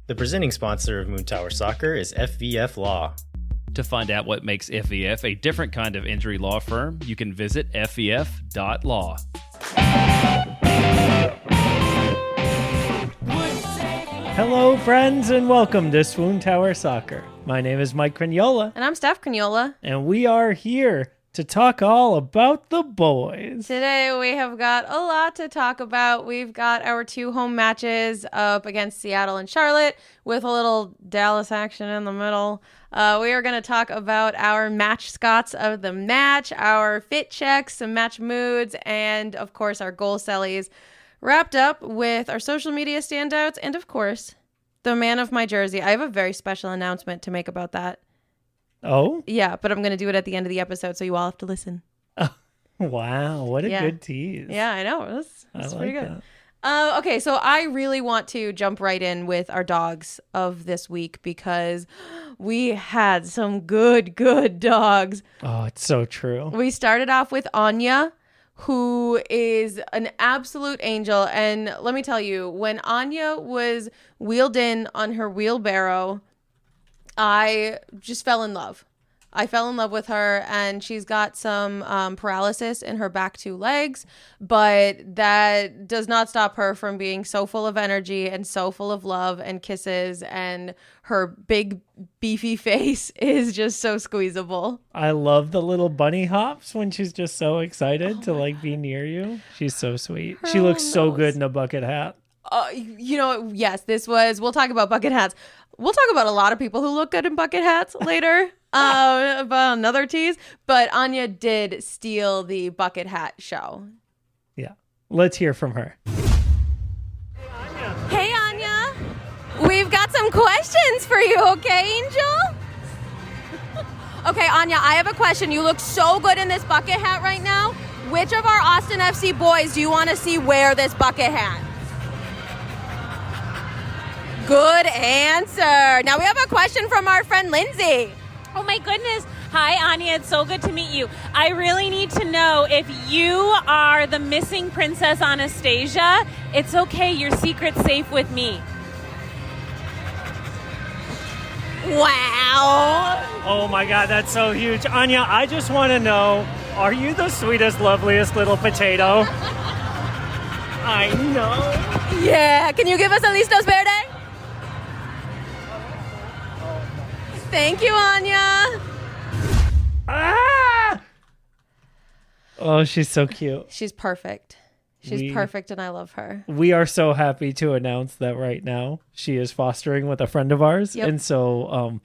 The presenting sponsor of Moontower Soccer is FVF Law. To find out what makes FVF a different kind of injury law firm, you can visit fvf.law. Hello, friends, and welcome to Swoontower Soccer. My name is Mike Cragnola. And I'm Steph Cragnola. And we are here to talk all about the boys. Today we have got a lot to talk about. We've got our 2 home matches up against Seattle and Charlotte with a little Dallas action in the middle. We are going to talk about our Matchscots of the match, our fit checks, some match moods, and of course our goal sellies. Wrapped up with our social media standouts and of course the man of my jersey. I have a very special announcement to make about that. Oh? Yeah, but I'm going to do it at the end of the episode, so you all have to listen. Oh, wow, what a good tease. Yeah, I know. That's pretty good. That. Okay, so I really want to jump right in with our dogs of this week because we had some good dogs. Oh, it's so true. We started off with Anya, who is an absolute angel. And let me tell you, when Anya was wheeled in on her wheelbarrow, I just fell in love. I fell in love with her, and she's got some paralysis in her back 2 legs, but that does not stop her from being so full of energy and so full of love and kisses, and her big beefy face is just so squeezable. I love the little bunny hops when she's just so excited to be near you. She's so sweet. She looks so good in a bucket hat. Yes, we'll talk about bucket hats. We'll talk about a lot of people who look good in bucket hats later, about another tease. But Anya did steal the bucket hat show. Yeah. Let's hear from her. Hey, Anya. We've got some questions for you, okay, Angel? Okay, Anya, I have a question. You look so good in this bucket hat right now. Which of our Austin FC boys do you want to see wear this bucket hat? Good answer. Now we have a question from our friend Lindsay. Oh my goodness. Hi, Anya. It's so good to meet you. I really need to know if you are the missing Princess Anastasia. It's okay. Your secret's safe with me. Wow. Oh my God, that's so huge. Anya, I just want to know, are you the sweetest, loveliest little potato? I know. Yeah. Can you give us a listos verde? Thank you, Anya. Ah! Oh, she's so cute. She's perfect. She's perfect, and I love her. We are so happy to announce that right now she is fostering with a friend of ours. Yep. And so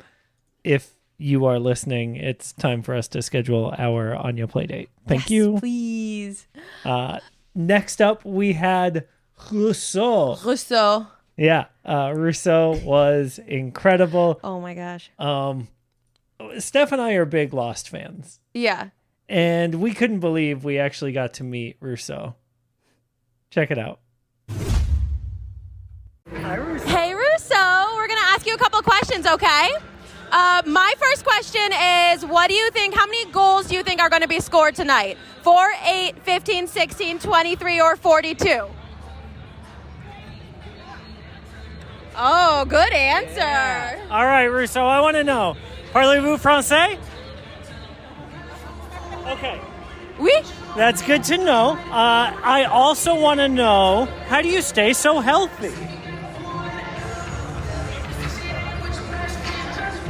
if you are listening, it's time for us to schedule our Anya play date. Thank you. Please. Next up, we had Rousseau. Rousseau. Yeah, Rousseau was incredible. Oh my gosh. Steph and I are big Lost fans. Yeah. And we couldn't believe we actually got to meet Rousseau. Check it out. Hi, Rousseau. Hey, Rousseau. We're going to ask you a couple of questions, okay? My first question is, how many goals do you think are going to be scored tonight? 4, 8, 15, 16, 23, or 42? Oh, good answer. Yeah. All right, Rousseau, I want to know. Parlez-vous français? Okay. Oui. That's good to know. I also want to know, how do you stay so healthy?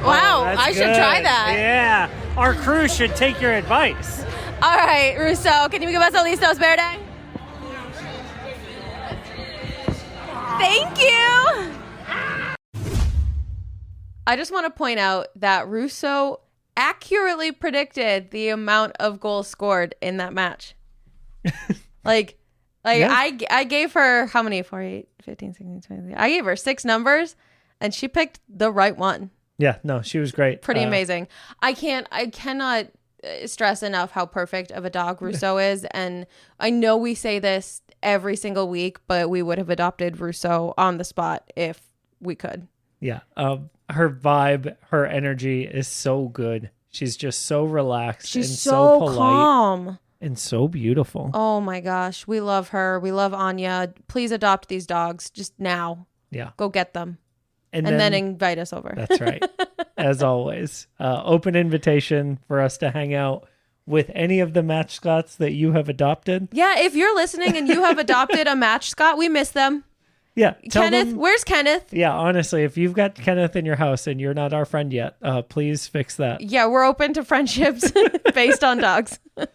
Wow, I should try that. Yeah, our crew should take your advice. All right, Rousseau, can you give us a listos verde? Thank you. I just want to point out that Rousseau accurately predicted the amount of goals scored in that match. Yeah. I gave her how many? 4, 8, 15, 16, 23. I gave her 6 numbers and she picked the right one. Yeah, no, she was great. Pretty amazing. I cannot stress enough how perfect of a dog Rousseau is. And I know we say this every single week, but we would have adopted Rousseau on the spot if we could. Yeah. Her vibe, her energy is so good. She's just so relaxed. She's and so polite calm. And so beautiful. Oh my gosh. We love her. We love Anya. Please adopt these dogs just now. Yeah. Go get them. And then invite us over. That's right. As always, open invitation for us to hang out with any of the Matchscots that you have adopted. Yeah, if you're listening and you have adopted a Matchscot, we miss them. Yeah. Kenneth, where's Kenneth? Yeah, honestly, if you've got Kenneth in your house and you're not our friend yet, please fix that. Yeah, we're open to friendships based on dogs. All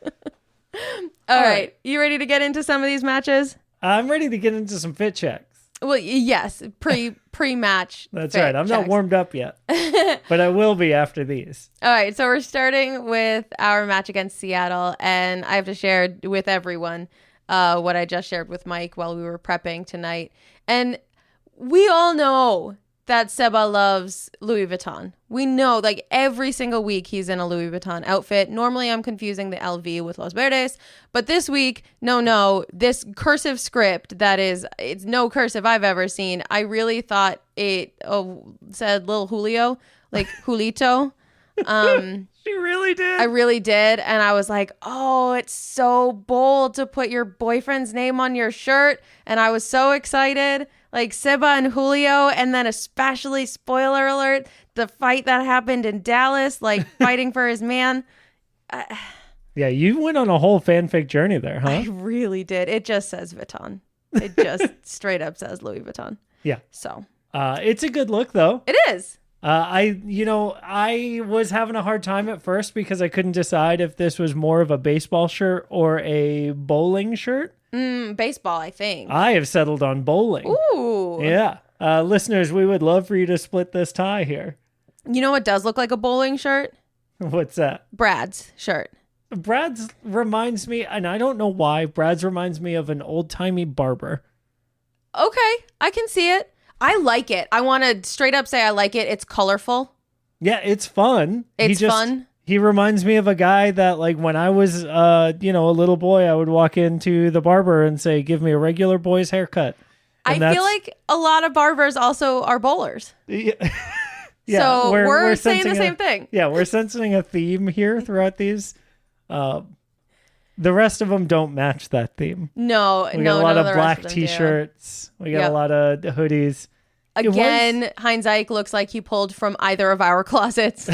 right. You ready to get into some of these matches? I'm ready to get into some fit checks. Well, yes, pre-match. That's right. I'm not warmed up yet, but I will be after these. All right, so we're starting with our match against Seattle, and I have to share with everyone what I just shared with Mike while we were prepping tonight. And we all know that Seba loves Louis Vuitton. We know, like, every single week he's in a Louis Vuitton outfit. Normally I'm confusing the LV with Los Verdes, but this week, no, this cursive script it's no cursive I've ever seen. I really thought it said Lil Julio, like Julito. She really did. I really did. And I was like, oh, it's so bold to put your boyfriend's name on your shirt. And I was so excited. Like Seba and Julio. And then especially, spoiler alert, the fight that happened in Dallas, like fighting for his man. Yeah, you went on a whole fanfic journey there, huh? I really did. It just says Vuitton. It just straight up says Louis Vuitton. Yeah. So. It's a good look, though. It is. I was having a hard time at first because I couldn't decide if this was more of a baseball shirt or a bowling shirt. Baseball, I think. I have settled on bowling. Ooh. Yeah. Listeners, we would love for you to split this tie here. You know what does look like a bowling shirt? What's that? Brad's shirt. Brad's reminds me, and I don't know why, Brad's reminds me of an old-timey barber. Okay, I can see it. I like it. I want to straight up say I like it. It's colorful. Yeah, it's fun. It's fun. He reminds me of a guy that, like, when I was, a little boy, I would walk into the barber and say, give me a regular boy's haircut. And I feel like a lot of barbers also are bowlers. Yeah. So we're saying the same thing. Yeah, we're sensing a theme here throughout these. The rest of them don't match that theme. No, we got a lot of black t-shirts. We got a lot of hoodies. Again, Heinz Ike looks like he pulled from either of our closets.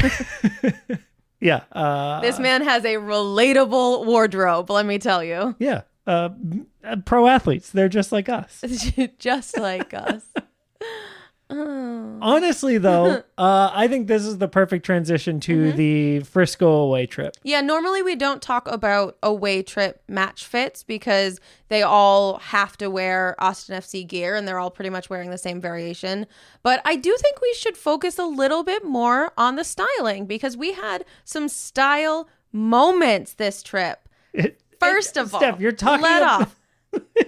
Yeah. This man has a relatable wardrobe, let me tell you. Yeah. Pro athletes. They're just like us. Just like us. Honestly, though, I think this is the perfect transition to the Frisco away trip. Yeah, normally we don't talk about away trip match fits because they all have to wear Austin FC gear and they're all pretty much wearing the same variation. But I do think we should focus a little bit more on the styling because we had some style moments this trip. First of all, Steph, you're talking let off.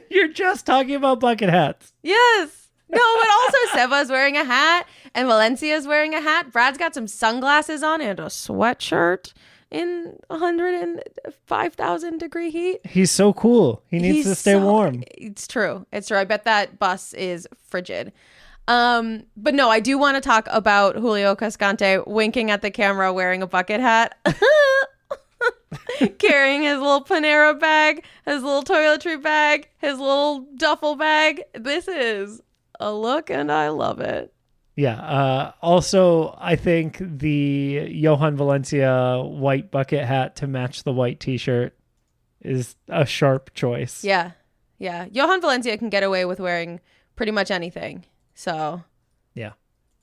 You're just talking about bucket hats. Yes. No, but also Seba's wearing a hat and Valencia's wearing a hat. Brad's got some sunglasses on and a sweatshirt in 105,000 degree heat. He's so cool. He needs to stay warm. It's true. It's true. I bet that bus is frigid. But no, I do want to talk about Julio Cascante winking at the camera wearing a bucket hat. Carrying his little Panera bag, his little toiletry bag, his little duffel bag. This is a look and I love it. Yeah. Also, I think the Johan Valencia white bucket hat to match the white t-shirt is a sharp choice. Yeah. Yeah. Johan Valencia can get away with wearing pretty much anything. So yeah,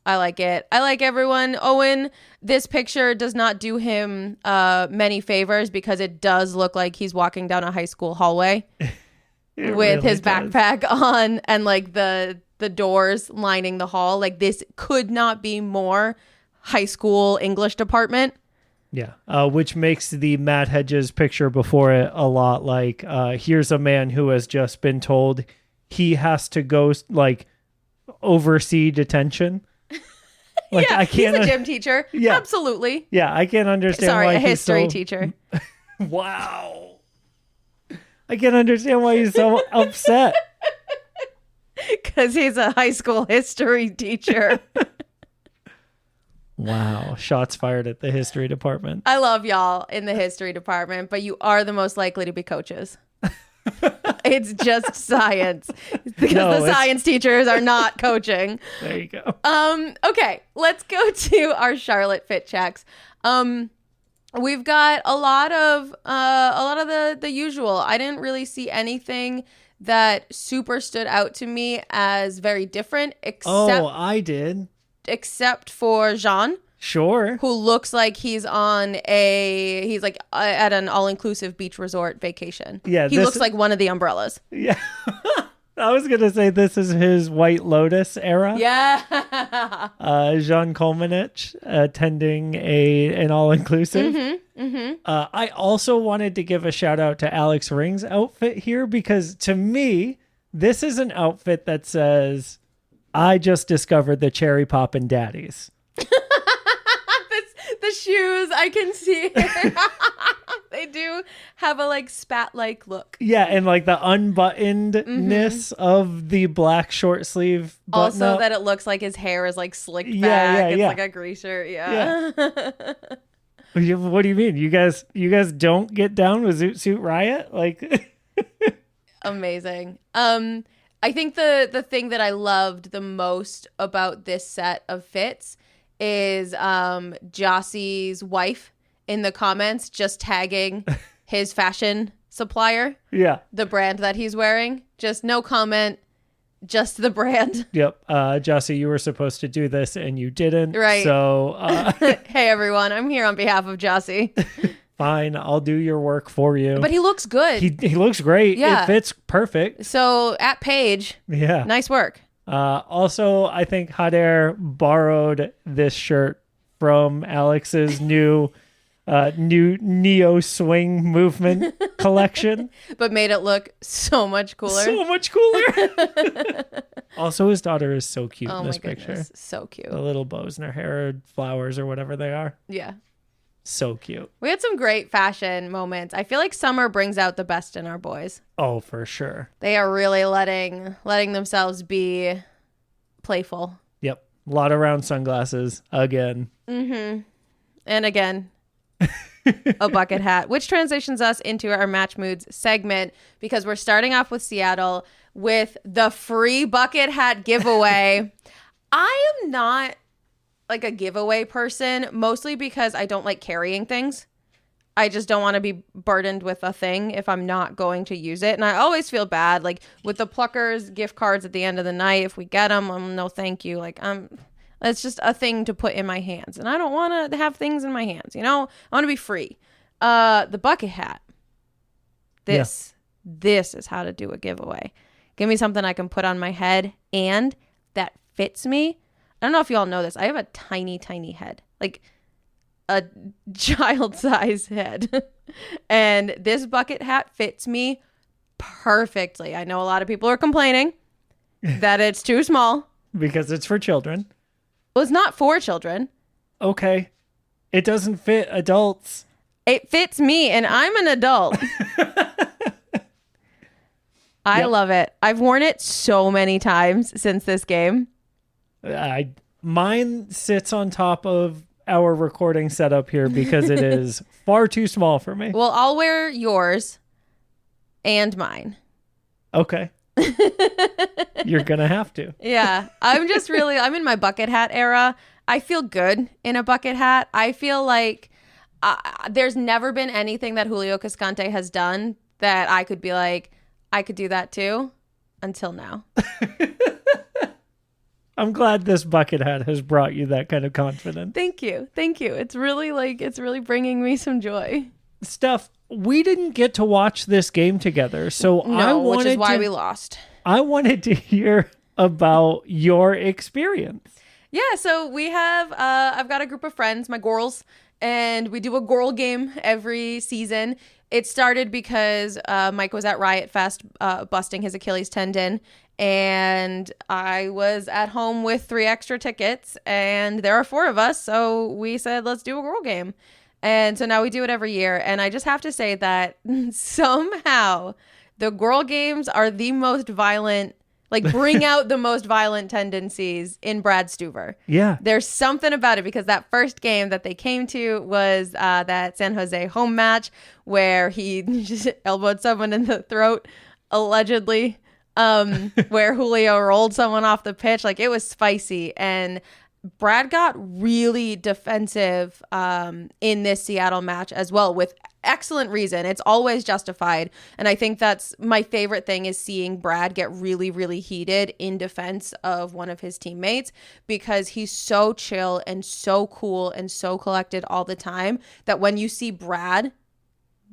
I like it. I like everyone. Owen, this picture does not do him many favors because it does look like he's walking down a high school hallway with really his does. backpack on and like the doors lining the hall. Like this could not be more high school English department. Yeah. Which makes the Matt Hedges picture before it a lot like, here's a man who has just been told he has to go like oversee detention. Like, yeah, I can't, he's a gym teacher. Yeah. Absolutely. Yeah, I can't understand Sorry, why a he's history teacher. Wow. I can't understand why he's so upset. Because he's a high school history teacher. Wow. Shots fired at the history department. I love y'all in the history department, but you are the most likely to be coaches. It's just science because the science teachers are not coaching. There you go. Okay, let's go to our Charlotte fit checks. We've got a lot of the usual. I didn't really see anything that super stood out to me as very different, I did. Except for Jean. Sure. Who looks like he's like at an all-inclusive beach resort vacation. Yeah. He looks like one of the umbrellas. Yeah. I was going to say this is his White Lotus era. Yeah. Jean Kolmanich attending an all-inclusive. I also wanted to give a shout out to Alex Ring's outfit here because to me, this is an outfit that says, I just discovered the cherry poppin' daddies. The shoes, I can see it. They do have a like spat-like look. Yeah, and like the unbuttonedness of the black short sleeve button Also up. that it looks like his hair is like slicked back. Yeah, it's yeah. like a greaser. Yeah. What do you mean? You guys don't get down with Zoot Suit Riot? Like Amazing. I think the thing that I loved the most about this set of fits is Jossie's wife in the comments just tagging his fashion supplier. Yeah. The brand that he's wearing. Just no comment, just the brand. Yep. Jossie, you were supposed to do this and you didn't. Right. So Hey everyone, I'm here on behalf of Jossie. fine, I'll do your work for you. But he looks good. He looks great. Yeah. It fits perfect. So at Paige, Yeah. nice work. Also, I think Hader borrowed this shirt from Alex's new neo swing movement collection. But made it look so much cooler. So much cooler. Also, his daughter is so cute Oh in my this picture. goodness. So cute. The little bows in her hair, or flowers, or whatever they are. Yeah. So cute. We had some great fashion moments. I feel like summer brings out the best in our boys. Oh, for sure. They are really letting themselves be playful. Yep. A lot of round sunglasses again. Mm-hmm. And again, a bucket hat, which transitions us into our Match Moods segment because we're starting off with Seattle with the free bucket hat giveaway. I am not like a giveaway person, mostly because I don't like carrying things. I just don't want to be burdened with a thing if I'm not going to use it. And I always feel bad, like with the Pluckers gift cards at the end of the night, if we get them, no thank you. Like it's just a thing to put in my hands. And I don't want to have things in my hands, you know? I want to be free. The bucket hat. This is how to do a giveaway. Give me something I can put on my head and that fits me. I don't know if you all know this. I have a tiny, tiny head. Like a child-sized head. And this bucket hat fits me perfectly. I know a lot of people are complaining that it's too small. Because it's for children. Well, it's not for children. Okay. It doesn't fit adults. It fits me, and I'm an adult. I love it. I've worn it so many times since this game. Mine sits on top of our recording setup here because it is far too small for me. Well, I'll wear yours and mine. Okay. You're gonna have to. Yeah. I'm in my bucket hat era. I feel good in a bucket hat. I feel like there's never been anything that Julio Cascante has done that I could be like, I could do that too, until now. I'm glad this bucket hat has brought you that kind of confidence. Thank you. It's really bringing me some joy. Steph, we didn't get to watch this game together, so which is why we lost. I wanted to hear about your experience. Yeah, so we have, I've got a group of friends, my girls, and we do a girl game every season. It started because Mike was at Riot Fest busting his Achilles tendon, and I was at home with 3 extra tickets, and there are 4 of us, so we said, let's do a girl game. And so now we do it every year, and I just have to say that somehow the girl games are the most violent Like, bring out the most violent tendencies in Brad Stuver. Yeah. There's something about it, because that first game that they came to was that San Jose home match where he just elbowed someone in the throat, allegedly, where Julio rolled someone off the pitch. Like, it was spicy. And Brad got really defensive in this Seattle match as well, with excellent reason. It's always justified. And I think that's my favorite thing, is seeing Brad get really, really heated in defense of one of his teammates, because he's so chill and so cool and so collected all the time that when you see Brad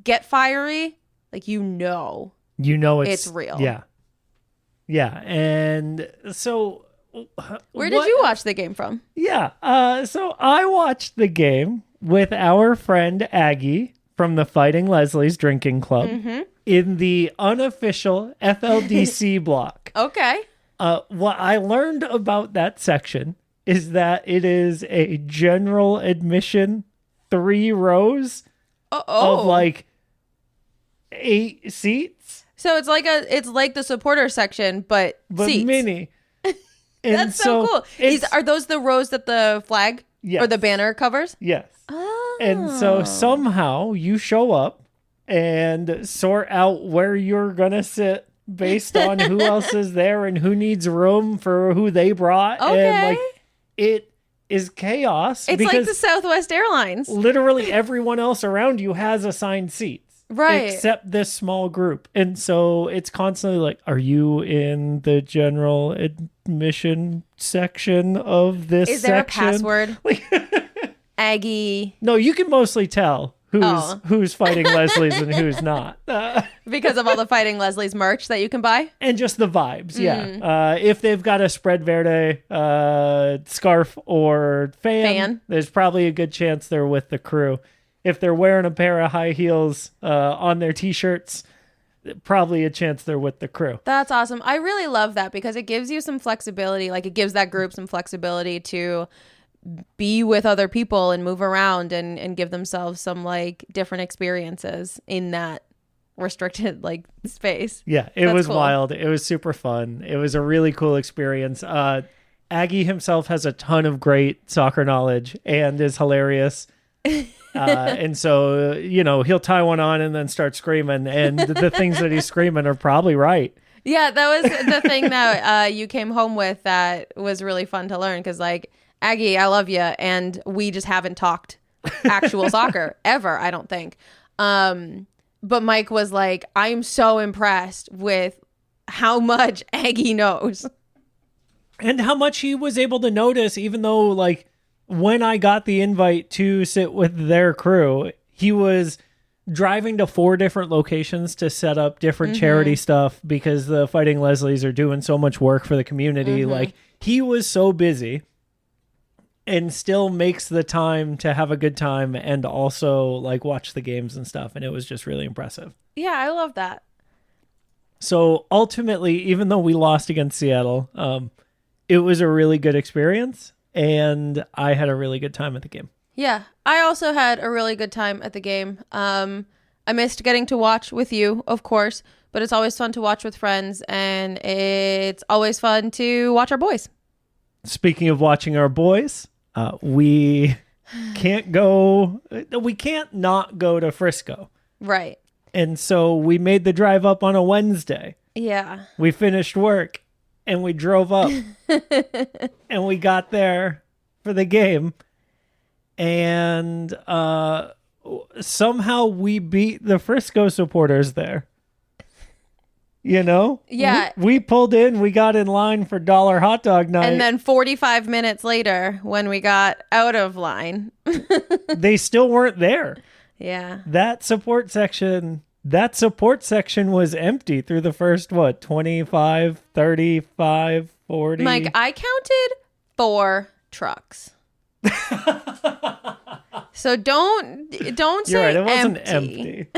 get fiery, like, it's real. Yeah. Yeah. And so where did you watch the game from? Yeah. So I watched the game with our friend Aggie from the Fighting Leslie's Drinking Club in the unofficial FLDC block. Okay. What I learned about that section is that it is a general admission 3 rows of like 8 seats. So it's like the supporter section, but seats. Mini. And that's so cool. Are those the rows that the flag or the banner covers? Yes. Oh. And so somehow you show up and sort out where you're going to sit based on who else is there and who needs room for who they brought. Okay. And it is chaos. It's like the Southwest Airlines. Literally everyone else around you has assigned seats. Right. Except this small group. And so it's constantly like, are you in the general admission section of this section? Is there a password? Aggie. No, you can mostly tell who's Fighting Leslie's and who's not. Because of all the Fighting Leslie's merch that you can buy? And just the vibes, yeah. If they've got a Spread Verde scarf or fan, there's probably a good chance they're with the crew. If they're wearing a pair of high heels on their T-shirts, probably a chance they're with the crew. That's awesome. I really love that, because it gives you some flexibility. Like, it gives that group some flexibility to be with other people and move around and give themselves some like different experiences in that restricted like space. Yeah, it was cool. Wild. It was super fun. It was a really cool experience. Aggie himself has a ton of great soccer knowledge and is hilarious. And so, he'll tie one on and then start screaming, and the things that he's screaming are probably right. Yeah, that was the thing that you came home with that was really fun to learn, because like, Aggie, I love you, and we just haven't talked actual soccer ever, I don't think. But Mike was like, I'm so impressed with how much Aggie knows. And how much he was able to notice, even though like, when I got the invite to sit with their crew, he was driving to 4 different locations to set up different charity stuff, because the Fighting Leslie's are doing so much work for the community. Like, he was so busy and still makes the time to have a good time and also like watch the games and stuff. And it was just really impressive. Yeah, I love that. So ultimately, even though we lost against Seattle, it was a really good experience. And I had a really good time at the game. Yeah, I also had a really good time at the game. I missed getting to watch with you, of course, but it's always fun to watch with friends, and it's always fun to watch our boys. Speaking of watching our boys, we can't not go to Frisco. Right. And so we made the drive up on a Wednesday. Yeah. We finished work. And we drove up and we got there for the game. And somehow we beat the Frisco supporters there. Yeah. We pulled in, we got in line for $1 hot dog night. And then 45 minutes later, when we got out of line, they still weren't there. Yeah. That support section was empty through the first 25, 35, 40. Mike, I counted 4 trucks. So don't You're say right, it wasn't empty.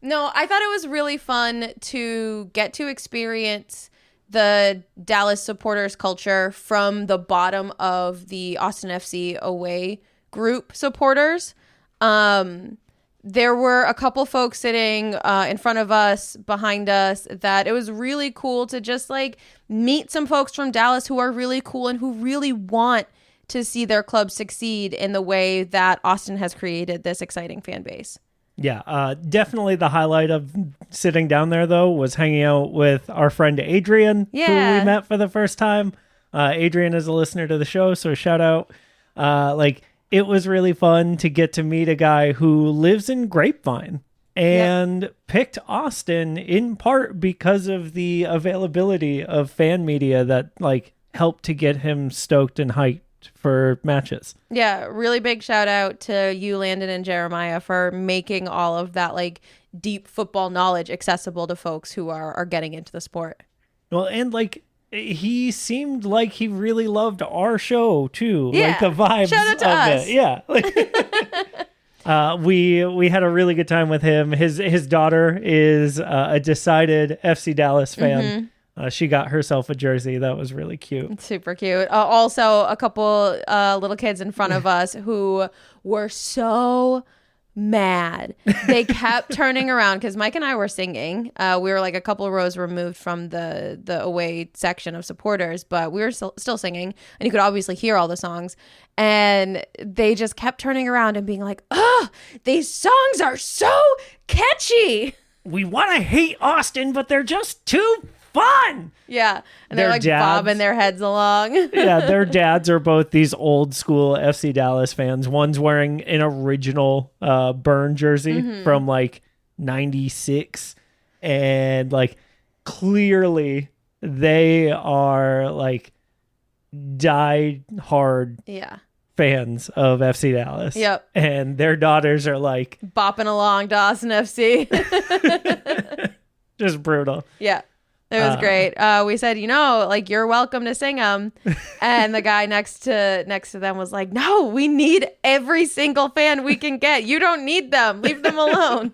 No, I thought it was really fun to get to experience the Dallas supporters culture from the bottom of the Austin FC away group supporters. There were a couple folks sitting in front of us, behind us, that it was really cool to just like meet some folks from Dallas who are really cool and who really want to see their club succeed in the way that Austin has created this exciting fan base. Yeah, definitely the highlight of sitting down there, though, was hanging out with our friend Adrian, who we met for the first time. Adrian is a listener to the show, so shout out. It was really fun to get to meet a guy who lives in Grapevine and picked Austin in part because of the availability of fan media that helped to get him stoked and hyped for matches. Yeah, really big shout out to you, Landon and Jeremiah, for making all of that deep football knowledge accessible to folks who are getting into the sport. Well, and he seemed like he really loved our show too. Yeah. The vibes Shout out to us. It. Yeah. We had a really good time with him. His daughter is a decided FC Dallas fan. Mm-hmm. She got herself a jersey. That was really cute. Super cute. Also, a couple little kids in front of us who were so mad. They kept turning around because Mike and I were singing. We were a couple of rows removed from the away section of supporters, but we were still singing, and you could obviously hear all the songs. And they just kept turning around and being like, "Oh, these songs are so catchy. We want to hate Austin, but they're just too fun." Yeah, and they're dads, bobbing their heads along. Yeah, their dads are both these old school FC Dallas fans. One's wearing an original Burn jersey from 96, and clearly they are die hard fans of FC Dallas. Yep. And their daughters are bopping along Dawson FC. just brutal. Yeah. It was great. We said, you're welcome to sing them. And the guy next to them was like, "No, we need every single fan we can get. You don't need them. Leave them alone."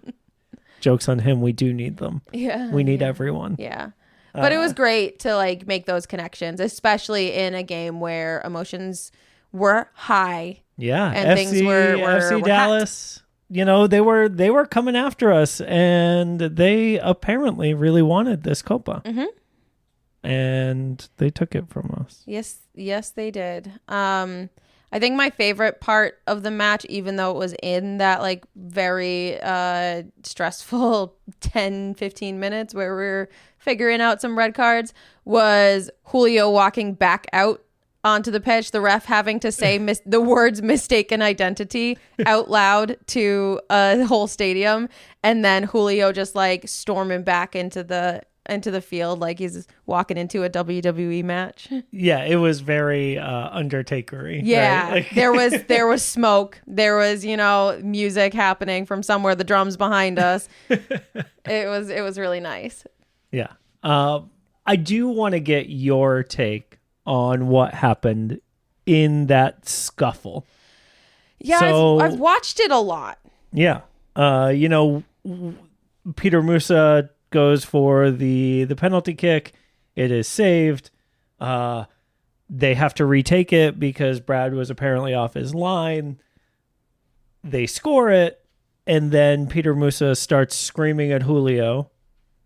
Joke's on him. We do need them. Yeah. We need everyone. Yeah. But it was great to make those connections, especially in a game where emotions were high. Yeah. And things were FC were Dallas. They were coming after us, and they apparently really wanted this Copa. Mm-hmm. And they took it from us. Yes, they did. I think my favorite part of the match, even though it was in that very stressful 10-15 minutes where we were figuring out some red cards, was Julio walking back out onto the pitch, the ref having to say the words "mistaken identity" out loud to a whole stadium, and then Julio just storming back into the field like he's walking into a WWE match. Yeah, it was very Undertaker-y. Yeah, right? there was smoke, there was music happening from somewhere, the drums behind us. It was really nice. Yeah, I do want to get your take on what happened in that scuffle. Yeah, so, I've watched it a lot. Yeah. Peter Musa goes for the penalty kick. It is saved. They have to retake it because Brad was apparently off his line. They score it, and then Peter Musa starts screaming at Julio,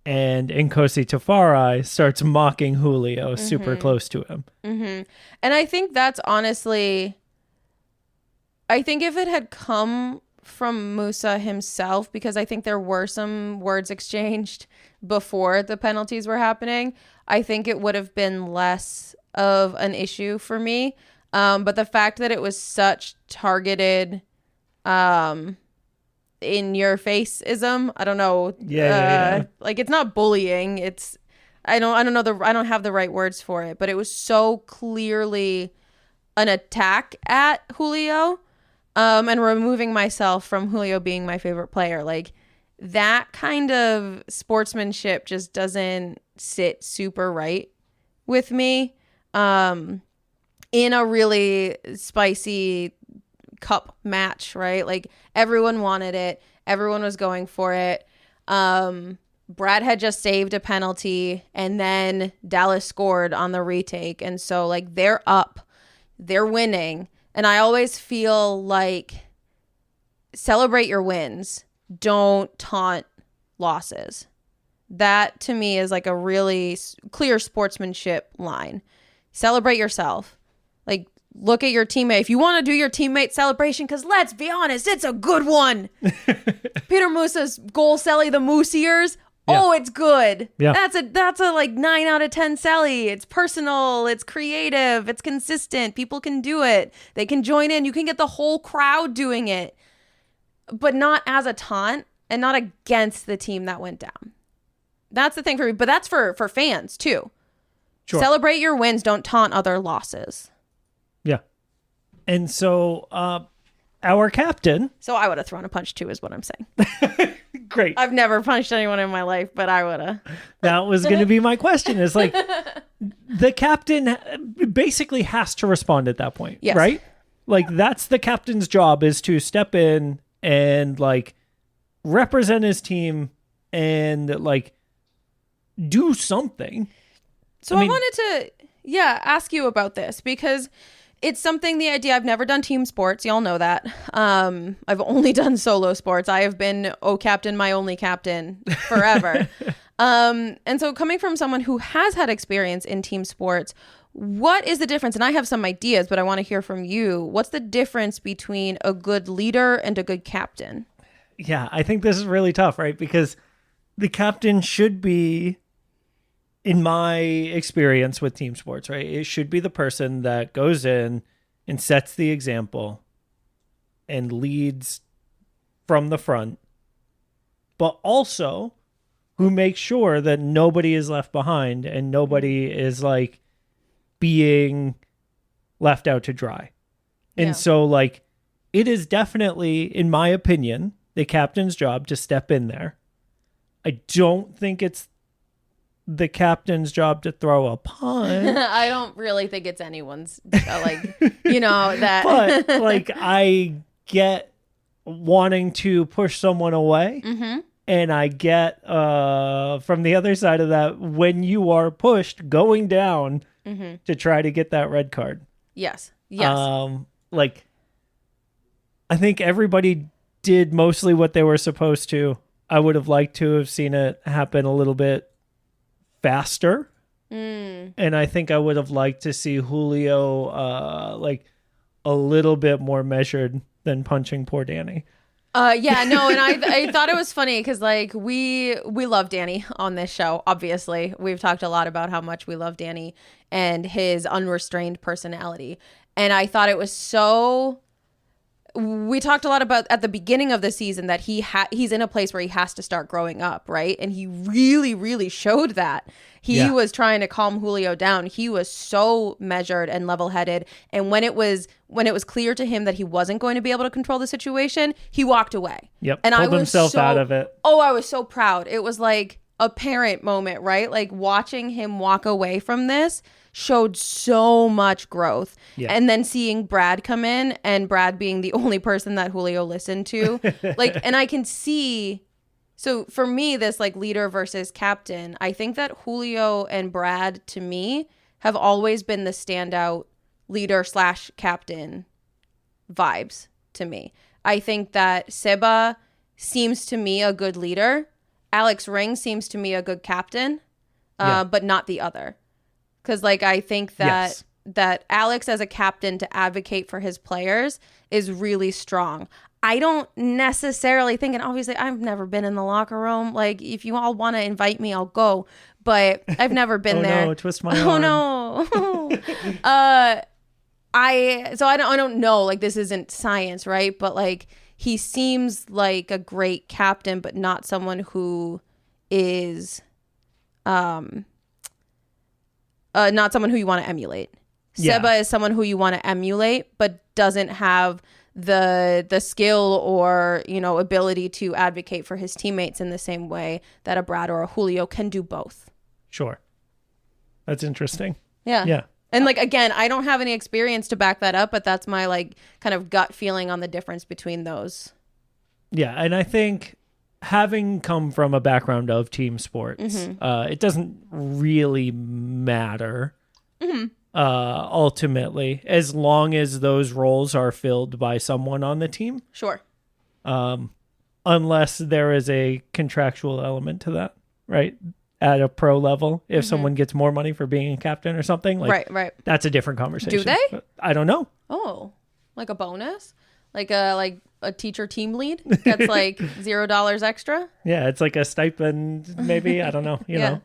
and Nkosi Tafari starts mocking Julio super close to him. Mm-hmm. And I think that's honestly, I think if it had come from Musa himself, because I think there were some words exchanged before the penalties were happening, I think it would have been less of an issue for me. But the fact that it was such targeted in your face-ism, I don't know. Yeah. It's not bullying. It's I don't know I don't have the right words for it, but it was so clearly an attack at Julio. And removing myself from Julio being my favorite player. That kind of sportsmanship just doesn't sit super right with me. In a really spicy cup match, right? Everyone wanted it. Everyone was going for it. Brad had just saved a penalty, and then Dallas scored on the retake. And so they're up, they're winning. And I always feel celebrate your wins. Don't taunt losses. That to me is like a really clear sportsmanship line. Celebrate yourself. Like, look at your teammate. If you want to do your teammate celebration, because let's be honest, it's a good one. Peter Moose's goal, Celly the Moose ears. Yeah. Oh, it's good. Yeah. That's a like 9 out of 10 Celly. It's personal. It's creative. It's consistent. People can do it. They can join in. You can get the whole crowd doing it, but not as a taunt and not against the team that went down. That's the thing for me. But that's for fans too. Sure. Celebrate your wins. Don't taunt other losses. Yeah. And so our captain. So I would have thrown a punch too, is what I'm saying. Great. I've never punched anyone in my life, but I would have. That was going to be my question. Is like the captain basically has to respond at that point, yes. Right? Like that's the captain's job, is to step in and like represent his team and like do something. So I wanted to, ask you about this because it's something, the idea, I've never done team sports. Y'all know that. I've only done solo sports. I have been, captain, my only captain forever. And so coming from someone who has had experience in team sports, what is the difference? And I have some ideas, but I want to hear from you. What's the difference between a good leader and a good captain? Yeah, I think this is really tough, right? Because the captain should be, in my experience with team sports, right, it should be the person that goes in and sets the example and leads from the front, but also who makes sure that nobody is left behind and nobody is like being left out to dry. And so like it is definitely, in my opinion, the captain's job to step in there. I don't think it's the captain's job to throw a punch. I don't really think it's anyone's, that. But like, I get wanting to push someone away. Mm-hmm. And I get from the other side of that, when you are pushed, going down to try to get that red card. Yes. Like, I think everybody did mostly what they were supposed to. I would have liked to have seen it happen a little bit faster. And I think I would have liked to see Julio like a little bit more measured than punching poor Danny. And I thought it was funny because like we love Danny on this show. Obviously, we've talked a lot about how much we love Danny and his unrestrained personality. And I thought it was so. We talked a lot about at the beginning of the season that he's in a place where he has to start growing up, right? And he really, really showed that. He was trying to calm Julio down. He was so measured and level-headed. And when it was clear to him that he wasn't going to be able to control the situation, he walked away. Yep. And pulled himself out of it. Oh, I was so proud. It was like a parent moment, right? Like watching him walk away from this showed so much growth. Yeah. And then seeing Brad come in and Brad being the only person that Julio listened to. Like, and I can see, so for me, this like leader versus captain, I think that Julio and Brad to me have always been the standout leader / captain vibes to me. I think that Seba seems to me a good leader. Alex Ring seems to me a good captain, but not the other. Because, like, I think that that Alex as a captain to advocate for his players is really strong. I don't necessarily think, and obviously I've never been in the locker room. Like, if you all want to invite me, I'll go. But I've never been there. Oh, no, twist my arm. Oh, no. I don't know. Like, this isn't science, right? But, like, he seems like a great captain, but not someone who is... not someone who you want to emulate. Seba is someone who you want to emulate, but doesn't have the skill or, ability to advocate for his teammates in the same way that a Brad or a Julio can do both. Sure. That's interesting. Yeah. Yeah. And like, again, I don't have any experience to back that up, but that's my like kind of gut feeling on the difference between those. Yeah. And I think having come from a background of team sports, it doesn't really matter ultimately, as long as those roles are filled by someone on the team. Sure. Unless there is a contractual element to that. right? At a pro level, if someone gets more money for being a captain or something, like Right. that's a different conversation. Do they? But I don't know. Oh, like a bonus? Like a teacher team lead gets like $0 extra? Yeah, it's like a stipend, maybe. I don't know. You know,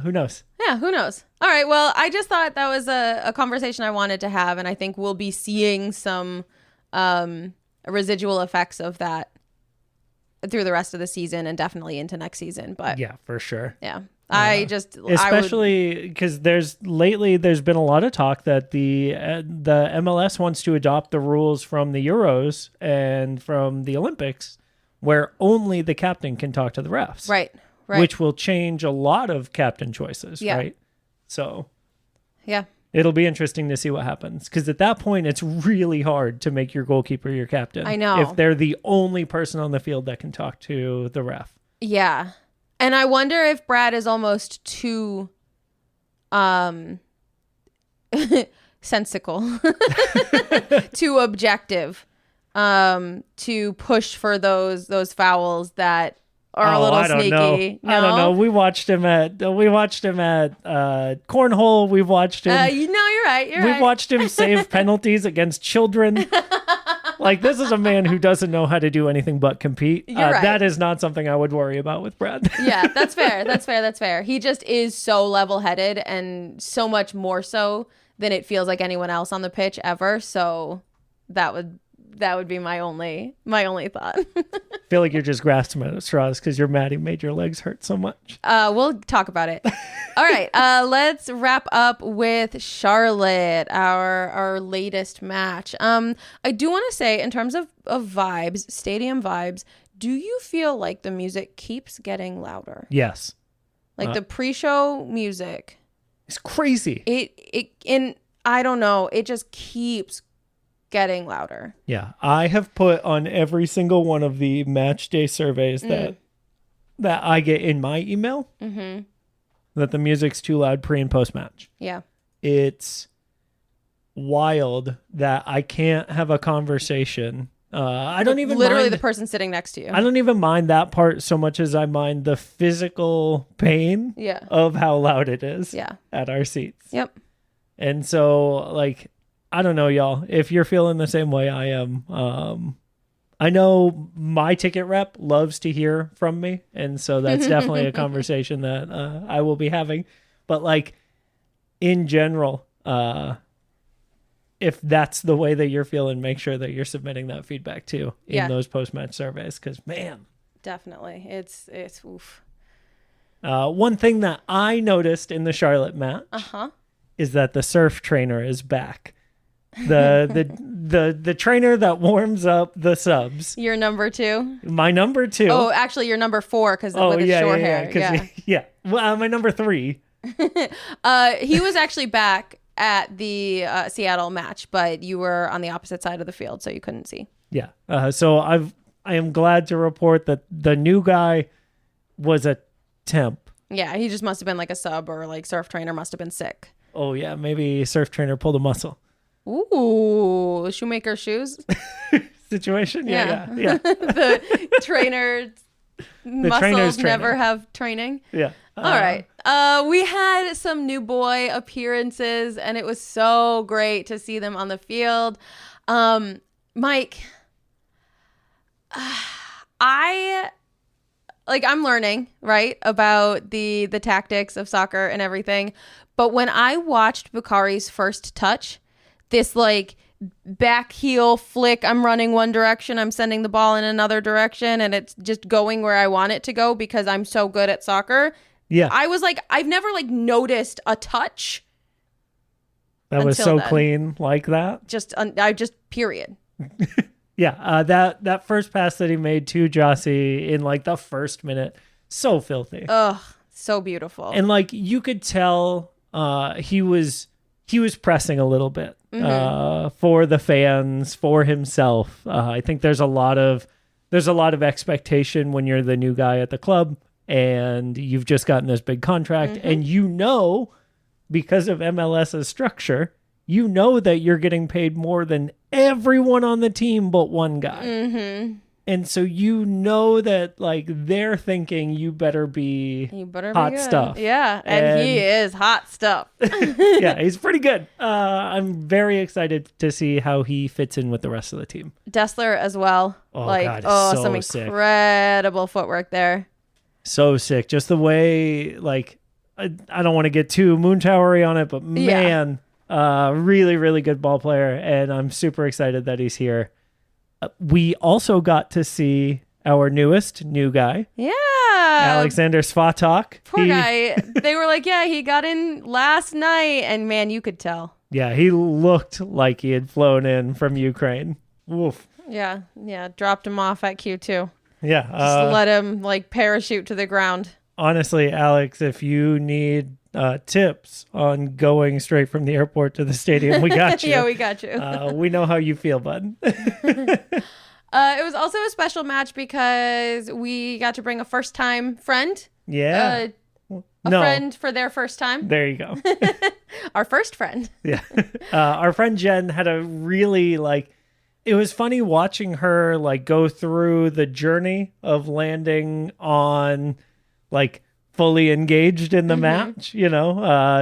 who knows? Yeah, who knows? All right. Well, I just thought that was a conversation I wanted to have, and I think we'll be seeing some residual effects of that through the rest of the season and definitely into next season. But Yeah, for sure. yeah, Especially because there's been a lot of talk that the MLS wants to adopt the rules from the Euros and from the Olympics, where only the captain can talk to the refs. Right. Which will change a lot of captain choices. Yeah. Right. So Yeah. it'll be interesting to see what happens, because at that point it's really hard to make your goalkeeper your captain. I know. If they're the only person on the field that can talk to the ref. Yeah. And I wonder if Brad is almost too sensical, too objective, to push for those fouls that are a little sneaky. I don't know. We watched him at cornhole. We've watched him. You're right. We've watched him save penalties against children. Like, this is a man who doesn't know how to do anything but compete. You're right. That is not something I would worry about with Brad. Yeah, that's fair. That's fair. He just is so level-headed, and so much more so than it feels like anyone else on the pitch ever. So that would be my only thought. I feel like you're just grasping at straws because you're mad he made your legs hurt so much. We'll talk about it. All right. Let's wrap up with Charlotte, our latest match. I do want to say, in terms of vibes, stadium vibes, do you feel like the music keeps getting louder? Yes. Like the pre-show music. It's crazy. I don't know. It just keeps getting louder. Yeah, I have put on every single one of the match day surveys that I get in my email that the music's too loud pre and post match. Yeah, it's wild that I can't have a conversation. I don't even literally mind the person sitting next to you. I don't even mind that part so much as I mind the physical pain of how loud it is at our seats. Yep. And so, like, I don't know, y'all, if you're feeling the same way I am. I know my ticket rep loves to hear from me, and so that's definitely a conversation that I will be having. But, like, in general, if that's the way that you're feeling, make sure that you're submitting that feedback too in those post-match surveys, because, man. Definitely. It's oof. One thing that I noticed in the Charlotte match is that the surf trainer is back. The trainer that warms up the subs. Your number 2? My number 2. Oh, actually, your number 4 because with his short hair. Yeah. Well, my number 3. He was actually back at the Seattle match, but you were on the opposite side of the field, so you couldn't see. Yeah. So I am glad to report that the new guy was a temp. Yeah, he just must have been like a sub, or like surf trainer must have been sick. Oh yeah, maybe surf trainer pulled a muscle. Ooh, shoemaker shoes situation. Yeah. The trainer's muscles never have training. Yeah. All right. We had some new boy appearances, and it was so great to see them on the field. Mike, I'm learning, right, about the tactics of soccer and everything. But when I watched Bukhari's first touch, this like back heel flick, I'm running one direction, I'm sending the ball in another direction, and it's just going where I want it to go because I'm so good at soccer. Yeah. I was like, I've never like noticed a touch that was so clean like that. I just period. Yeah, that first pass that he made to Jossie in like the first minute, so filthy. Ugh, so beautiful. And like you could tell he was pressing a little bit for the fans, for himself. I think there's a lot of expectation when you're the new guy at the club and you've just gotten this big contract, and because of MLS's structure, that you're getting paid more than everyone on the team but one guy. And so you know that like they're thinking you better be hot good. stuff. Yeah, and he is hot stuff. Yeah, he's pretty good. I'm very excited to see how he fits in with the rest of the team. Dessler as well. Oh, like, God, some sick. incredible footwork there. So sick. Just the way, like, I don't want to get too Moontowery on it, but man, really, really good ball player. And I'm super excited that he's here. We also got to see our new guy. Yeah. Alexander Svatok. Poor guy. They were like, yeah, he got in last night. And man, you could tell. Yeah, he looked like he had flown in from Ukraine. Woof. Yeah. Dropped him off at Q2. Yeah. Just let him like parachute to the ground. Honestly, Alex, if you need tips on going straight from the airport to the stadium, we got you. Yeah, we got you. We know how you feel, bud. It was also a special match because we got to bring a first-time friend. Yeah. Friend for their first time. There you go. Our first friend. Yeah. Our friend Jen had a really it was funny watching her go through the journey of landing on fully engaged in the match.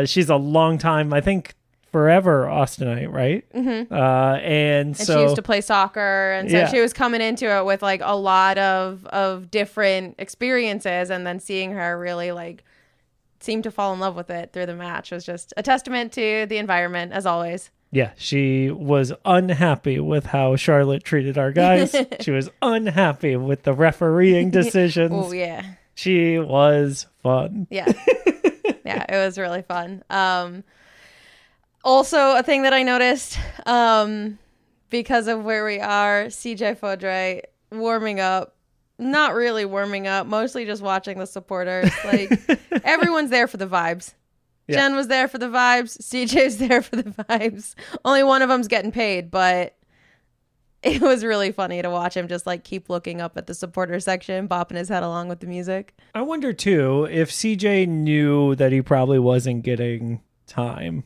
She's a long time, I think forever Austinite, right? Mm-hmm. And so she used to play soccer, and so she was coming into it with a lot of different experiences, and then seeing her really seem to fall in love with it through the match was just a testament to the environment, as always. Yeah, she was unhappy with how Charlotte treated our guys. She was unhappy with the refereeing decisions. Oh, yeah. She was fun. Yeah. Yeah, it was really fun. Also, a thing that I noticed, because of where we are, CJ Faudré warming up. Not really warming up, mostly just watching the supporters. Everyone's there for the vibes. Yeah. Jen was there for the vibes. CJ's there for the vibes. Only one of them's getting paid, but it was really funny to watch him just keep looking up at the supporter section, bopping his head along with the music. I wonder too if CJ knew that he probably wasn't getting time.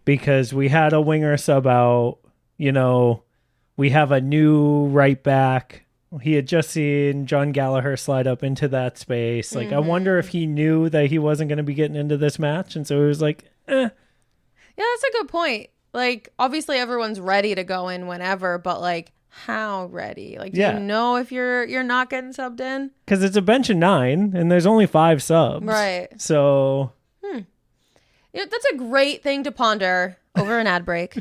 Because we had a winger sub out, we have a new right back. He had just seen John Gallagher slide up into that space. I wonder if he knew that he wasn't going to be getting into this match. And so he was like, eh. Yeah, that's a good point. Obviously everyone's ready to go in whenever, but how ready? Do you know if you're not getting subbed in? Because it's a bench of 9 and there's only 5 subs. Right. So. That's a great thing to ponder over an ad break.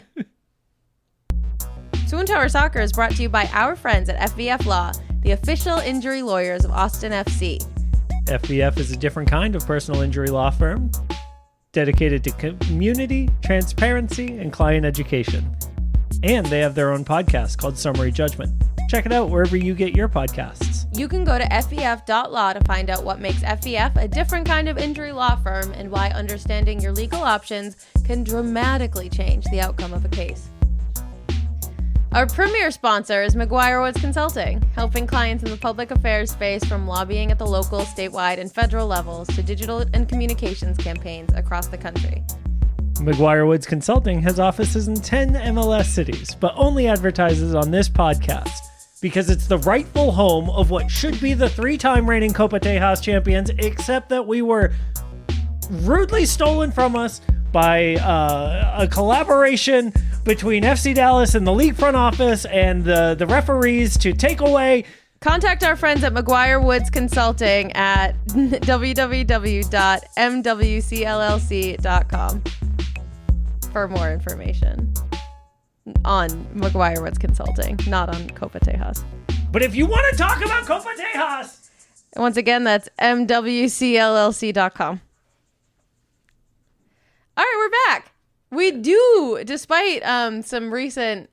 Swoontower Soccer is brought to you by our friends at FVF Law, the official injury lawyers of Austin FC. FVF is a different kind of personal injury law firm dedicated to community, transparency, and client education. And they have their own podcast called Summary Judgment. Check it out wherever you get your podcasts. You can go to fvf.law to find out what makes FVF a different kind of injury law firm and why understanding your legal options can dramatically change the outcome of a case. Our premier sponsor is McGuire Woods Consulting, helping clients in the public affairs space from lobbying at the local, statewide, and federal levels to digital and communications campaigns across the country. McGuire Woods Consulting has offices in 10 MLS cities, but only advertises on this podcast because it's the rightful home of what should be the 3-time reigning Copa Tejas champions, except that we were rudely stolen from us by a collaboration between FC Dallas and the league front office and the referees to take away. Contact our friends at McGuire Woods Consulting at www.mwcllc.com for more information on McGuire Woods Consulting, not on Copa Tejas. But if you want to talk about Copa Tejas, and once again, that's mwcllc.com. All right, we're back. We do, despite some recent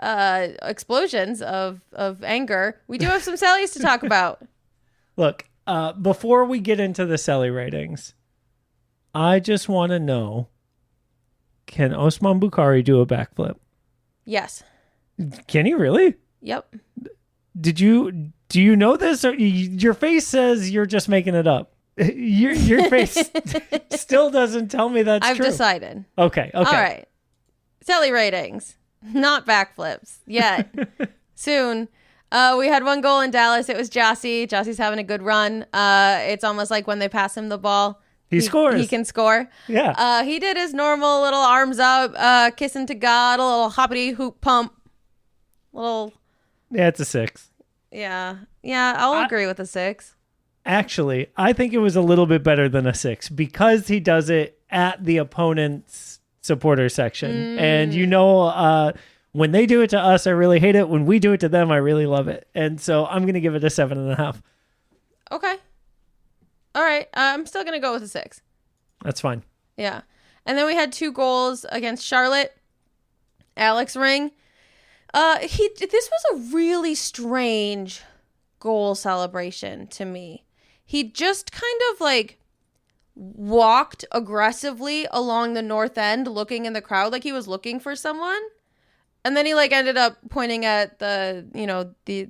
explosions of anger, we do have some Cellys to talk about. Look, before we get into the Celly ratings, I just want to know, can Osman Bukhari do a backflip? Yes. Can he really? Yep. Do you know this? Or your face says you're just making it up. Your face still doesn't tell me that's true. I've decided. Okay. All right. Celly ratings, not backflips yet. Soon. We had one goal in Dallas. It was Jossie. Jossie's having a good run. It's almost like when they pass him the ball, He scores. He can score. Yeah. He did his normal little arms up, kissing to God, a little hoppity hoop pump. Yeah, it's a 6. Yeah. I'll agree with a 6. Actually, I think it was a little bit better than a 6 because he does it at the opponent's supporter section. And when they do it to us, I really hate it. When we do it to them, I really love it. And so I'm going to give it a 7.5. Okay. All right. I'm still going to go with a 6. That's fine. Yeah. And then we had 2 goals against Charlotte. Alex Ring. This was a really strange goal celebration to me. He just kind of like walked aggressively along the north end looking in the crowd like he was looking for someone. And then he like ended up pointing at the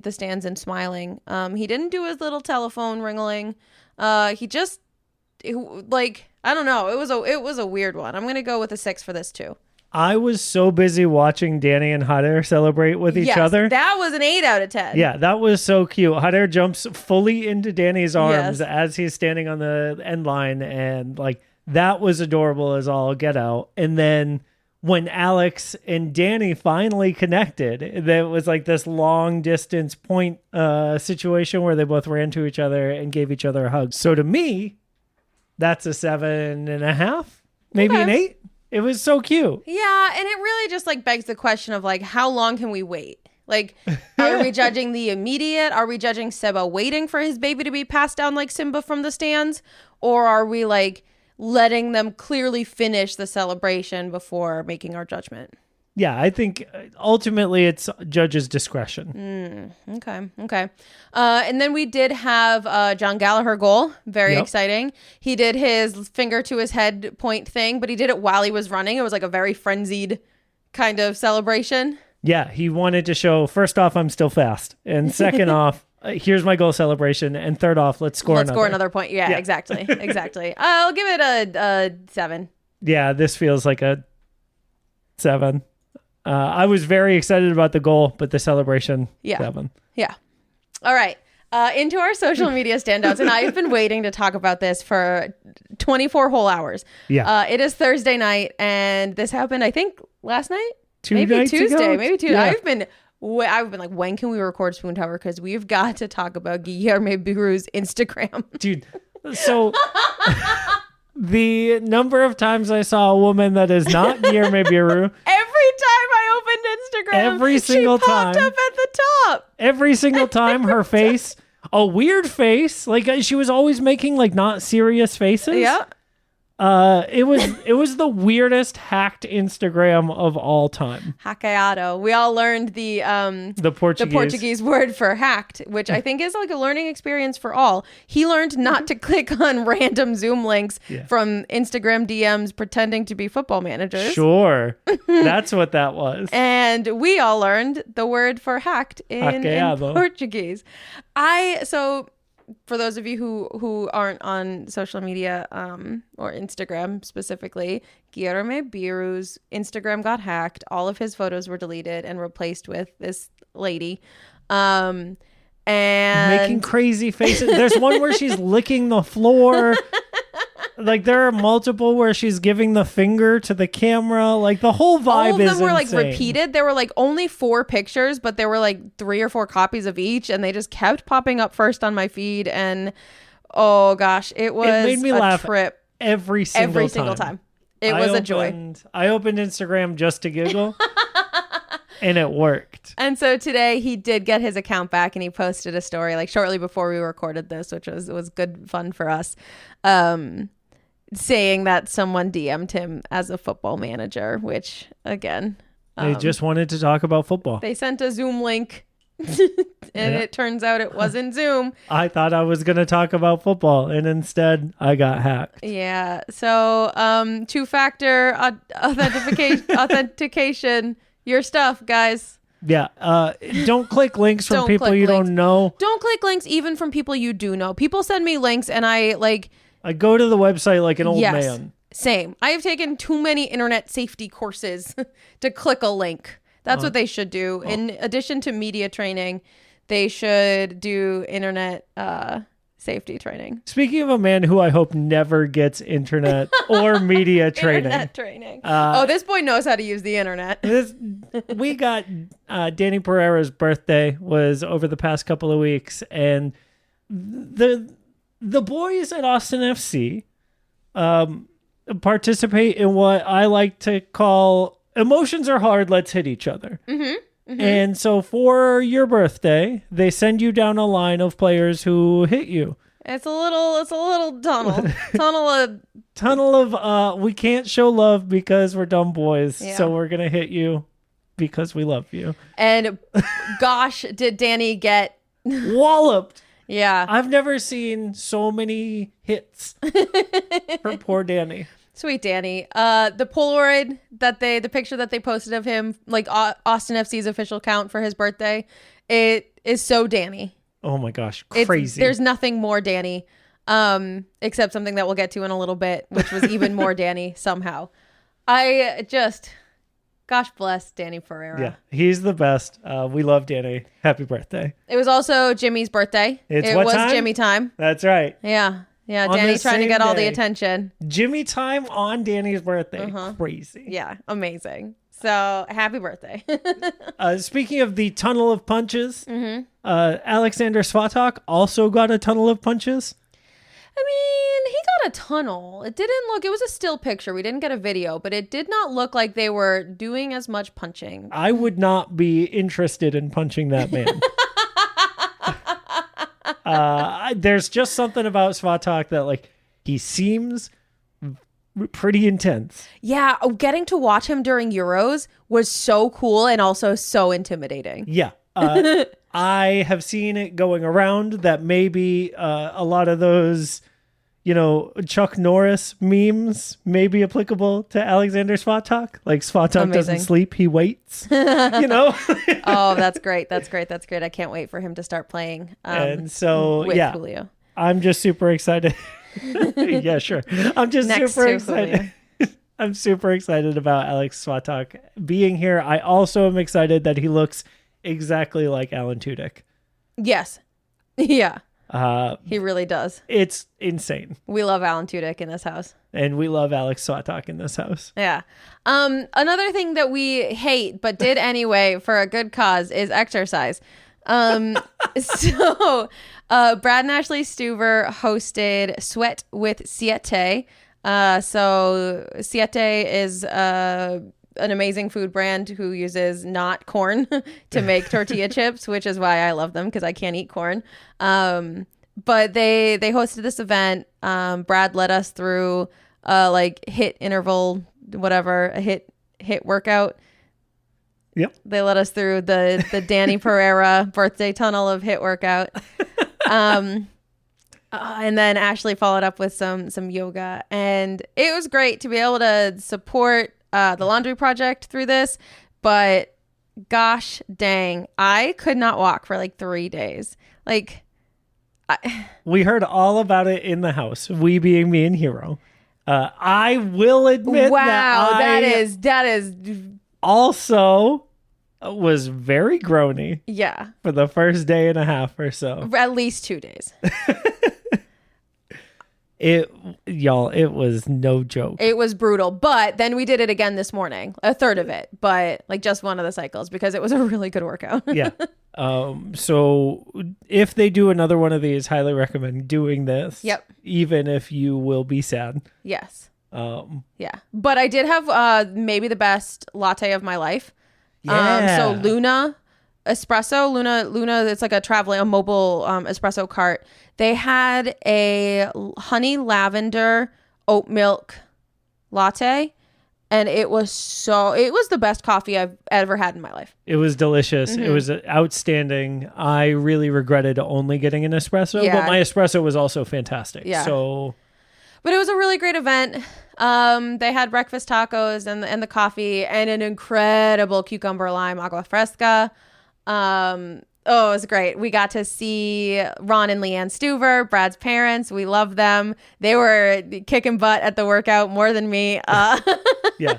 stands and smiling. He didn't do his little telephone ringling. I don't know. It was a weird one. I'm going to go with a 6 for this too. I was so busy watching Danny and Hader celebrate with each other. That was an 8 out of 10. Yeah, that was so cute. Hader jumps fully into Danny's arms as he's standing on the end line. And like, that was adorable as all get out. And then when Alex and Danny finally connected, there was like this long distance point situation where they both ran to each other and gave each other a hug. So to me, that's a 7.5, maybe an 8. It was so cute. Yeah, and it really just like begs the question of like, how long can we wait? Like, are we judging the immediate? Are we judging Seba waiting for his baby to be passed down like Simba from the stands? Or are we like letting them clearly finish the celebration before making our judgment? Yeah, I think ultimately it's judge's discretion. Okay. And then we did have John Gallagher goal. Very exciting. He did his finger to his head point thing, but he did it while he was running. It was like a very frenzied kind of celebration. Yeah, he wanted to show, first off, I'm still fast. And second off, here's my goal celebration. And third off, let's score another point. Yeah. Exactly. I'll give it a 7. Yeah, this feels like a 7. I was very excited about the goal, but the celebration, 7. Yeah. All right. Into our social media standouts. And I've been waiting to talk about this for 24 whole hours. Yeah. It is Thursday night, and this happened, I think, last night? Maybe Tuesday. Yeah. I've been like, when can we record Swoontower? Because we've got to talk about Guillermo Biru's Instagram. Dude, so the number of times I saw a woman that is not Guillermo Biru. Every time I opened Instagram, every single she popped time up at the top. Every single time, her face, a weird face, like she was always making like not serious faces. Yeah. It was the weirdest hacked Instagram of all time. Hackeado. We all learned the Portuguese word for hacked, which I think is like a learning experience for all. He learned not to click on random Zoom links from Instagram DMs pretending to be football managers. Sure. That's what that was. And we all learned the word for hacked in Portuguese. For those of you who aren't on social media or Instagram specifically, Guillermo Biru's Instagram got hacked. All of his photos were deleted and replaced with this lady. And making crazy faces. There's one where she's licking the floor. Like there are multiple where she's giving the finger to the camera. Like the whole vibe is insane. All of them were like repeated. There were like only 4 pictures, but there were like 3 or 4 copies of each, and they just kept popping up first on my feed. And oh gosh, it made me laugh trip every single time. It was a joy. I opened Instagram just to giggle. And it worked. And so today he did get his account back, and he posted a story like shortly before we recorded this, which was good fun for us. Saying that someone DM'd him as a football manager, which again, they just wanted to talk about football. They sent a Zoom link and it turns out it wasn't Zoom. I thought I was going to talk about football, and instead I got hacked. Yeah. So 2-factor authentication, your stuff, guys. Yeah. Don't click links from people you don't know. Don't click links even from people you do know. People send me links and I go to the website like an old man. Same. I have taken too many internet safety courses to click a link. That's what they should do. In addition to media training, they should do internet safety training. Speaking of a man who I hope never gets internet or media training. Internet training. This boy knows how to use the internet. We got Danny Pereira's birthday was over the past couple of weeks, and the boys at Austin FC participate in what I like to call emotions are hard, let's hit each other. And so for your birthday, they send you down a line of players who hit you. It's a little tunnel of we can't show love because we're dumb boys. Yeah. So we're going to hit you because we love you. And gosh, did Danny get walloped. Yeah. I've never seen so many hits for poor Danny. Sweet Danny. The Polaroid the picture that they posted of him, like Austin FC's official count for his birthday, it is so Danny. Oh my gosh, crazy. There's nothing more Danny, except something that we'll get to in a little bit, which was even more Danny somehow. Gosh bless Danny Pereira. Yeah, he's the best. We love Danny. Happy birthday. It was also Jimmy's birthday. It was time? Jimmy time. That's right. Yeah. Yeah, On Danny the trying to same get all the day. attention. Jimmy time on Danny's birthday. Crazy. Yeah, amazing. So, happy birthday. Speaking of the tunnel of punches, Alexander Svatok also got a tunnel of punches. I mean, he got a tunnel. It was a still picture. We didn't get a video, but it did not look like they were doing as much punching. I would not be interested in punching that man. There's just something about Svatok that, like, he seems pretty intense. Yeah, getting to watch him during Euros was so cool and also so intimidating. Yeah. I have seen it going around that maybe a lot of those, Chuck Norris memes may be applicable to Alexander Svatok. Like, Svatok doesn't sleep, he waits, Oh, that's great. That's great. I can't wait for him to start playing. And so, with yeah, Julio. I'm just super excited. Yeah, sure. I'm just Next super to excited. I'm super excited about Alex Svatok being here. I also am excited that he looks exactly like Alan Tudyk. Yes. Yeah. He really does. It's insane. We love Alan Tudyk in this house. And we love Alex Svatok in this house. Yeah. Another thing that we hate but did anyway for a good cause is exercise. So Brad and Ashley Stuver hosted Sweat with Siete. So Siete is an amazing food brand who uses not corn to make tortilla chips, which is why I love them because I can't eat corn. But they hosted this event. Brad led us through HIIT interval, whatever, a HIIT workout. Yep. They led us through the Danny Pereira birthday tunnel of HIIT workout. And then Ashley followed up with some yoga, and it was great to be able to support the laundry project through this. But gosh dang, I could not walk for like 3 days. We heard all about it in the house. We being me and Hero. I will admit that is also was very groany. Yeah. For the first day and a half or so. At least 2 days. It was no joke. It was brutal. But then we did it again this morning, a third of it, but like just one of the cycles because it was a really good workout. Yeah. So if they do another one of these, highly recommend doing this. Yep. Even if you will be sad. Yes. Yeah. But I did have maybe the best latte of my life. Yeah. So Luna Espresso, Luna, it's like a mobile espresso cart. They had a honey lavender oat milk latte, and it was the best coffee I've ever had in my life. It was delicious. It was outstanding. I really regretted only getting an espresso, but my espresso was also fantastic. Yeah. But it was a really great event. They had breakfast tacos and the coffee and an incredible cucumber lime agua fresca. It was great. We got to see Ron and Leanne Stuver, Brad's parents. We love them. They were kicking butt at the workout more than me. Yeah.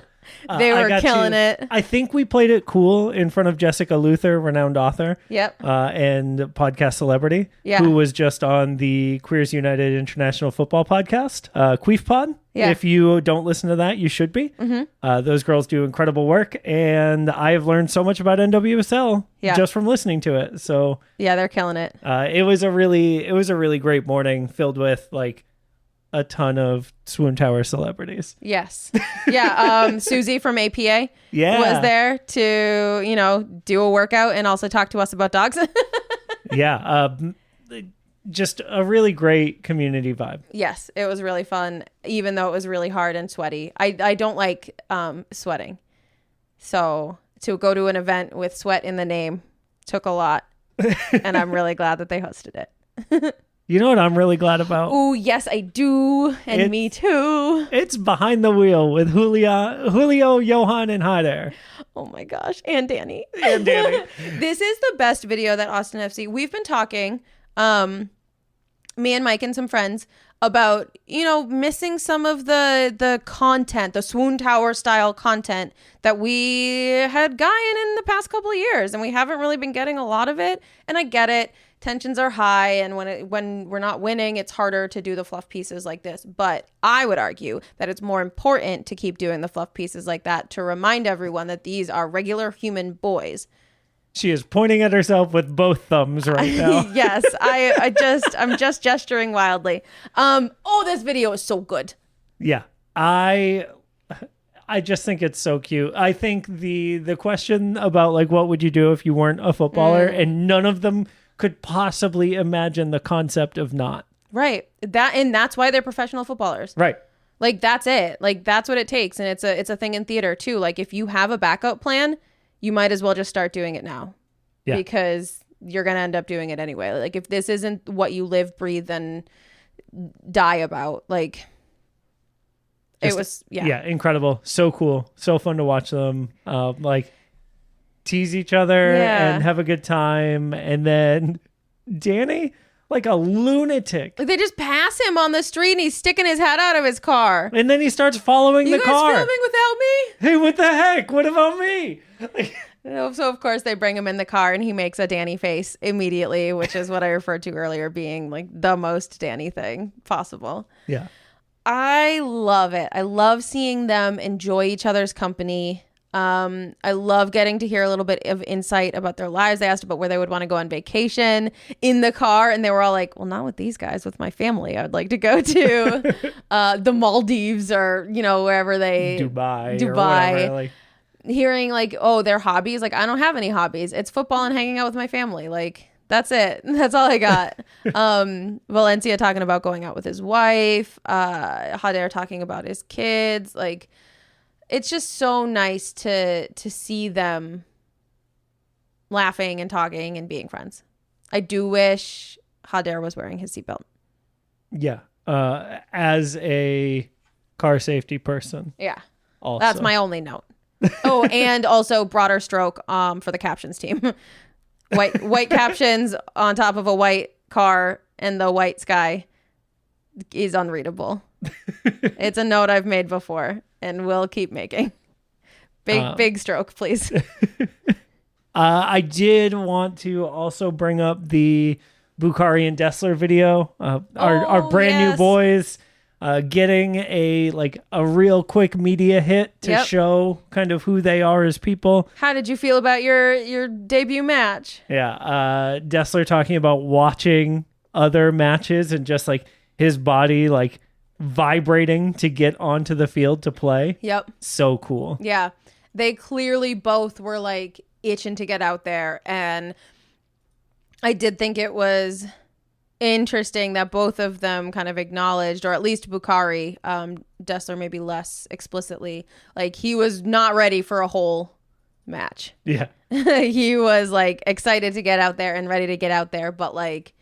They I were got killing to- it. I think we played it cool in front of Jessica Luther, renowned author. Yep. And podcast celebrity, Yeah. who was just on the Queers United International Football podcast, Queef Pod. Yeah. If you don't listen to that, you should be. Those girls do incredible work, and I have learned so much about NWSL just from listening to it. So Yeah, they're killing it. it was a really great morning filled with like a ton of Swoontower celebrities. Yes. Yeah. Susie from APA Yeah. was there to, do a workout and also talk to us about dogs. Yeah. Just a really great community vibe. Yes, it was really fun, even though it was really hard and sweaty. I don't like sweating. So to go to an event with sweat in the name took a lot. And I'm really glad that they hosted it. You know what I'm really glad about? Oh, yes, I do. And me too. It's Behind the Wheel with Julio, Johan, and Hyder. Oh my gosh. And Danny. And Danny. This is the best video that Austin FC. We've been talking, me and Mike and some friends, about, missing some of the content, the Swoontower style content that we had gotten in the past couple of years. And we haven't really been getting a lot of it. And I get it. Tensions are high, and when we're not winning, it's harder to do the fluff pieces like this. But I would argue that it's more important to keep doing the fluff pieces like that to remind everyone that these are regular human boys. She is pointing at herself with both thumbs right now. Yes, I'm just gesturing wildly. This video is so good. Yeah. I just think it's so cute. I think the question about like what would you do if you weren't a footballer, and none of them could possibly imagine the concept of not. Right. That's why they're professional footballers. Right. Like that's it. Like that's what it takes, and it's a thing in theater too. Like if you have a backup plan, you might as well just start doing it now. Yeah. Because you're going to end up doing it anyway. Like if this isn't what you live, breathe, and die about, like it was, Yeah, incredible. So cool. So fun to watch them like tease each other and have a good time. And then Danny, like a lunatic. Like they just pass him on the street and he's sticking his head out of his car. And then he starts following the car. You guys filming without me? Hey, what the heck? What about me? So of course they bring him in the car and he makes a Danny face immediately, which is what I referred to earlier being like the most Danny thing possible. Yeah. I love it. I love seeing them enjoy each other's company. I love getting to hear a little bit of insight about their lives. They asked about where they would want to go on vacation in the car, and they were all like, well, not with these guys, with my family. I would like to go to the Maldives or, wherever they... Dubai. Or whatever, like. Hearing like, oh, their hobbies. Like, I don't have any hobbies. It's football and hanging out with my family. Like, that's it. That's all I got. Valencia talking about going out with his wife. Hader talking about his kids. Like, it's just so nice to see them laughing and talking and being friends. I do wish Hader was wearing his seatbelt. Yeah. As a car safety person. Yeah. Also. That's my only note. Oh, and also broader stroke for the captions team. White captions on top of a white car and the white sky is unreadable. It's a note I've made before and will keep making. Big stroke, please. I did want to also bring up the Bukhari and Dessler video. Our brand new boys getting a real quick media hit to show kind of who they are as people. How did you feel about your debut match? Yeah. Dessler talking about watching other matches and just like his body like vibrating to get onto the field to play. Yep. So cool. Yeah. They clearly both were like itching to get out there. And I did think it was interesting that both of them kind of acknowledged, or at least Bukhari, Dessler maybe less explicitly, like he was not ready for a whole match. Yeah. He was like excited to get out there and ready to get out there, but like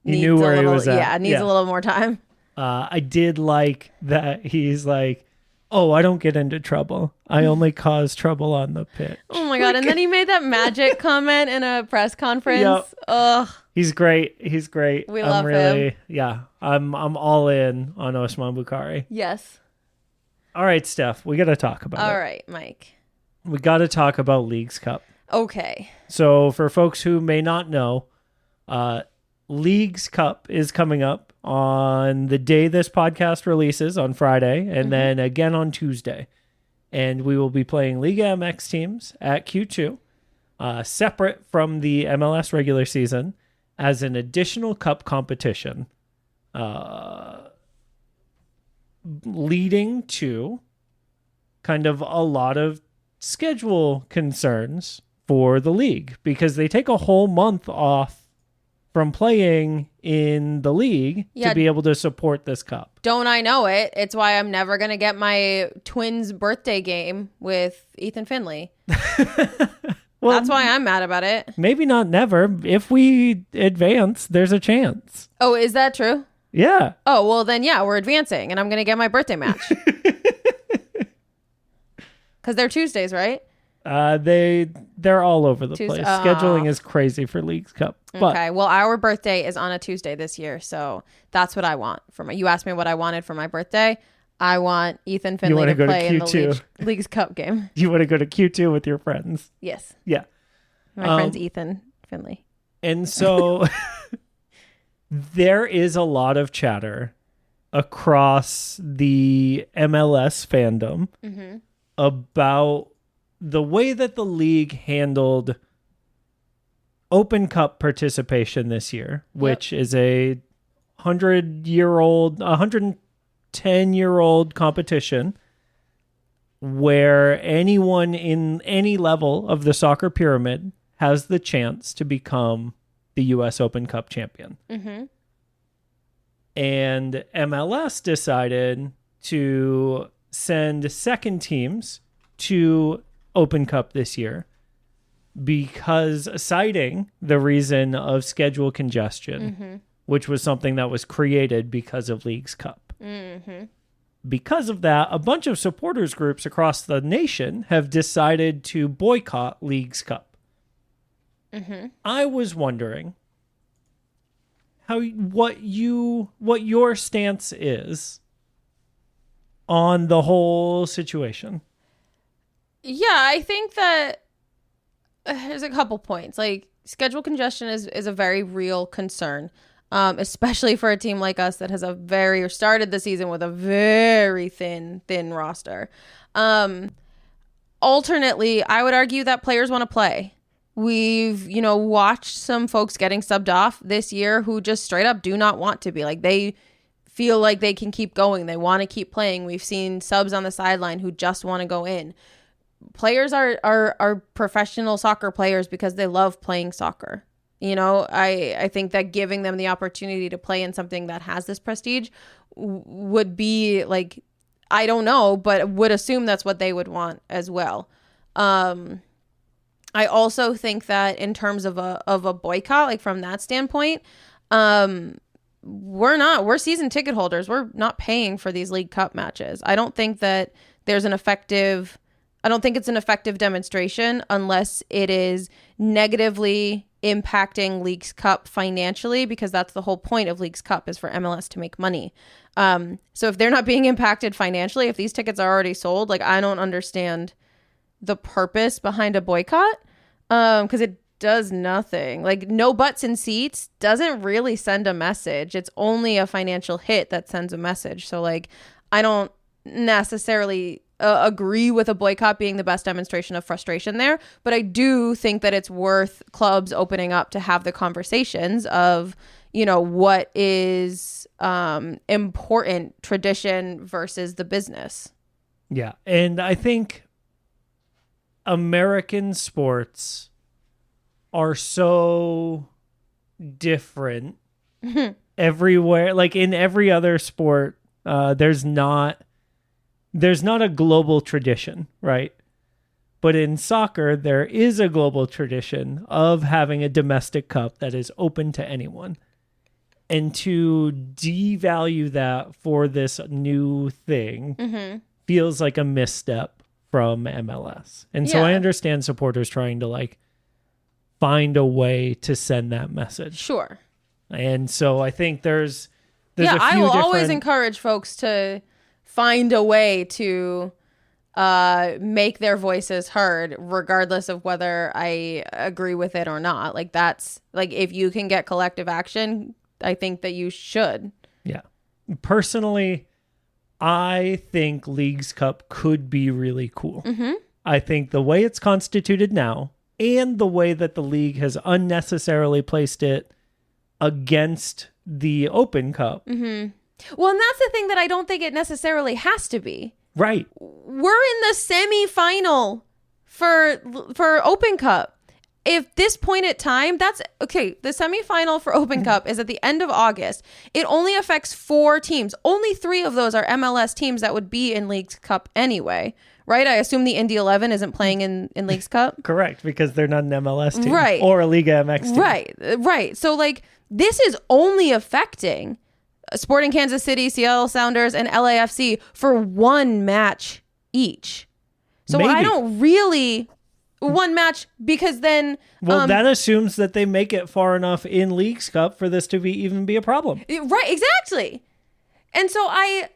he knew where he was at. Yeah, needs a little more time. I did like that he's like, oh, I don't get into trouble. I only cause trouble on the pitch. Oh my God. And then he made that magic comment in a press conference. Yep. Ugh. He's great. He's great. We love him. Yeah. I'm all in on Osman Bukhari. Yes. All right, Steph, we got to talk about it. All right, Mike. We got to talk about Leagues Cup. Okay. So for folks who may not know, Leagues Cup is coming up on the day this podcast releases on Friday, and then again on Tuesday. And we will be playing Liga MX teams at Q2, separate from the MLS regular season, as an additional cup competition, leading to kind of a lot of schedule concerns for the league, because they take a whole month off from playing in the league to be able to support this cup. Don't I know it? It's why I'm never going to get my twins' birthday game with Ethan Finley. Well, that's why I'm mad about it. Maybe not never. If we advance, there's a chance. Oh, is that true? Yeah. Oh, well then, yeah, we're advancing, and I'm going to get my birthday match. Because they're Tuesdays, right? They're all over the place. Scheduling is crazy for Leagues Cup. But okay, well, our birthday is on a Tuesday this year, so that's what I want for my. You asked me what I wanted for my birthday. I want Ethan Finley to play in the Leagues Cup game. You want to go to Q2 with your friends? Yes. Yeah. My friend's Ethan Finley. And so there is a lot of chatter across the MLS fandom about the way that the league handled Open Cup participation this year, which is a 110-year-old competition where anyone in any level of the soccer pyramid has the chance to become the U.S. Open Cup champion. And MLS decided to send second teams to Open Cup this year because, citing the reason of schedule congestion, which was something that was created because of Leagues Cup. Because of that, a bunch of supporters groups across the nation have decided to boycott Leagues Cup. I was wondering what your stance is on the whole situation. Yeah, I think that there's a couple points. Like, schedule congestion is a very real concern, especially for a team like us that has started the season with a very thin roster. Alternately, I would argue that players want to play. We've, watched some folks getting subbed off this year who just straight up do not want to be. Like, they feel like they can keep going. They want to keep playing. We've seen subs on the sideline who just want to go in. Players are professional soccer players because they love playing soccer. I think that giving them the opportunity to play in something that has this prestige would be like, I don't know, but would assume that's what they would want as well. I also think that in terms of a boycott, like from that standpoint, we're season ticket holders. We're not paying for these League Cup matches. I don't think that it's an effective demonstration unless it is negatively impacting Leagues Cup financially, because that's the whole point of Leagues Cup, is for MLS to make money. So if they're not being impacted financially, if these tickets are already sold, like, I don't understand the purpose behind a boycott, because it does nothing. Like, no butts in seats doesn't really send a message. It's only a financial hit that sends a message. So, like, I don't necessarily agree with a boycott being the best demonstration of frustration there, but I do think that it's worth clubs opening up to have the conversations of, what is important, tradition versus the business. Yeah, and I think American sports are so different everywhere. Like, in every other sport, there's not a global tradition, right? But in soccer, there is a global tradition of having a domestic cup that is open to anyone. And to devalue that for this new thing feels like a misstep from MLS. And so I understand supporters trying to, like, find a way to send that message. Sure. And so I think there's I will always different... encourage folks to find a way to make their voices heard, regardless of whether I agree with it or not. Like, that's like, if you can get collective action, I think that you should. Yeah. Personally, I think Leagues Cup could be really cool. Mm-hmm. I think the way it's constituted now and the way that the league has unnecessarily placed it against the Open Cup. Mm-hmm. Well, and that's the thing that I don't think it necessarily has to be. Right. We're in the semi-final for Open Cup. If this point at time, that's okay. The semifinal for Open Cup is at the end of August. It only affects 4 teams. Only 3 of those are MLS teams that would be in Leagues Cup anyway, right? I assume the Indy 11 isn't playing in Leagues Cup. Correct, because they're not an MLS team, right? Or a Liga MX team, right. So like, this is only affecting Sporting Kansas City, Seattle Sounders, and LAFC for 1 match each. So Maybe. I don't really. 1 match, because then that assumes that they make it far enough in Leagues Cup for this to even be a problem. Right, exactly. And so I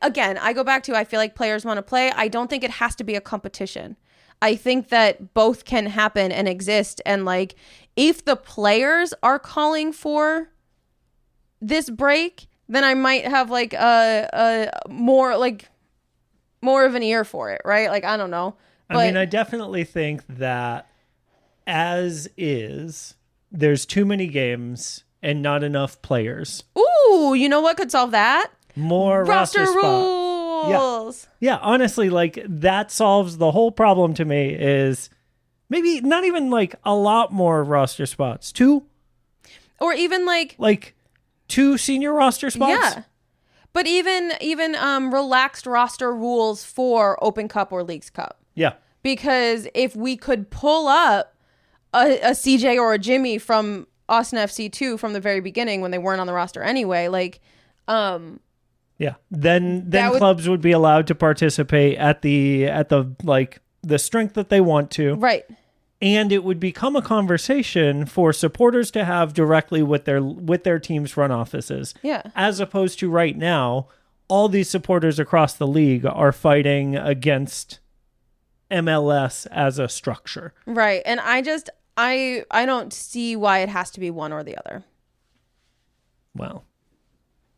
go back to, I feel like players want to play. I don't think it has to be a competition. I think that both can happen and exist. And like, if the players are calling for this break, then I might have like a more of an ear for it, right? Like, I don't know. But, I mean, I definitely think that as is, there's too many games and not enough players. Ooh, you know what could solve that? More roster spots. rules. Yeah, honestly, like, that solves the whole problem to me. Is maybe not even like a lot more roster spots. 2? Or even like 2 senior roster spots? Yeah. But even relaxed roster rules for Open Cup or Leagues Cup. Yeah. Because if we could pull up a CJ or a Jimmy from Austin FC2 from the very beginning when they weren't on the roster anyway, like, yeah, then clubs would be allowed to participate at the like the strength that they want to. Right. And it would become a conversation for supporters to have directly with their team's front offices. Yeah. As opposed to right now, all these supporters across the league are fighting against MLS as a structure. Right. And I don't see why it has to be one or the other. Well,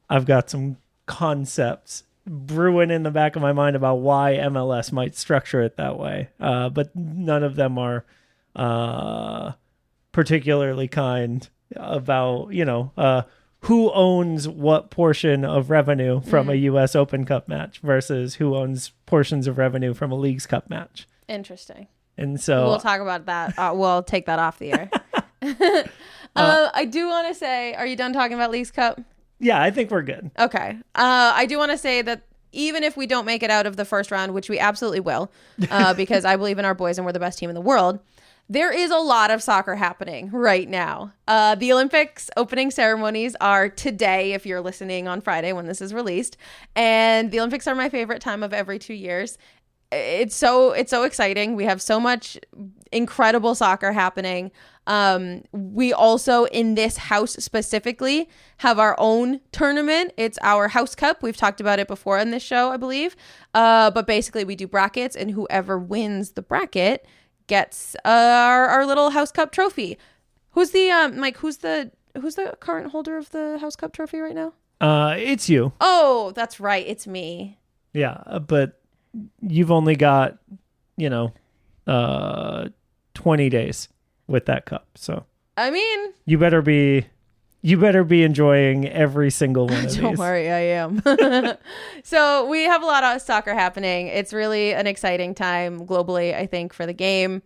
I've got some concepts brewing in the back of my mind about why MLS might structure it that way. But none of them are particularly kind about, who owns what portion of revenue from a U.S. Open Cup match versus who owns portions of revenue from a Leagues Cup match. Interesting. And so we'll talk about that. We'll take that off the air. I do want to say, are you done talking about Leagues Cup? Yeah, I think we're good. Okay. I do want to say that even if we don't make it out of the first round, which we absolutely will, because I believe in our boys and we're the best team in the world, there is a lot of soccer happening right now. The Olympics opening ceremonies are today, if you're listening on Friday when this is released. And the Olympics are my favorite time of every 2 years. It's so exciting. We have so much incredible soccer happening. We also, in this house specifically, have our own tournament. It's our House Cup. We've talked about it before in this show, I believe. But basically we do brackets, and whoever wins the bracket gets our little House Cup trophy. Who's the Mike? Who's the current holder of the House Cup trophy right now? It's you. Oh, that's right. It's me. Yeah, but you've only got 20 days with that cup. So I mean, you better be enjoying every single one of these. Don't worry, I am. So we have a lot of soccer happening. It's really an exciting time globally, I think, for the game.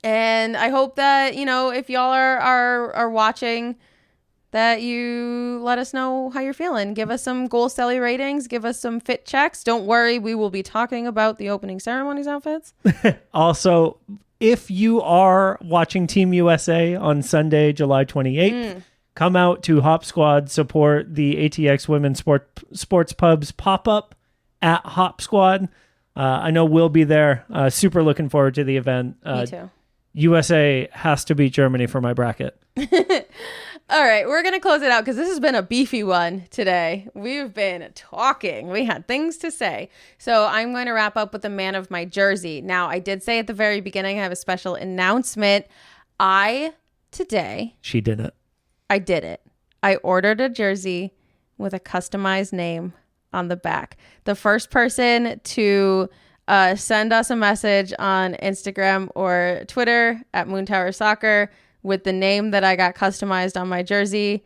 And I hope that, if y'all are watching, that you let us know how you're feeling. Give us some goal Celly ratings. Give us some fit checks. Don't worry, we will be talking about the opening ceremonies outfits. Also, if you are watching Team USA on Sunday, July 28th, come out to Hop Squad, support the ATX Women's Sports Pubs pop-up at Hop Squad. I know we'll be there. Super looking forward to the event. Me too. USA has to beat Germany for my bracket. All right, we're going to close it out because this has been a beefy one today. We've been talking. We had things to say. So I'm going to wrap up with the man of my jersey. Now, I did say at the very beginning, I have a special announcement. She did it. I did it. I ordered a jersey with a customized name on the back. The first person to send us a message on Instagram or Twitter at Moontower Soccer with the name that I got customized on my jersey,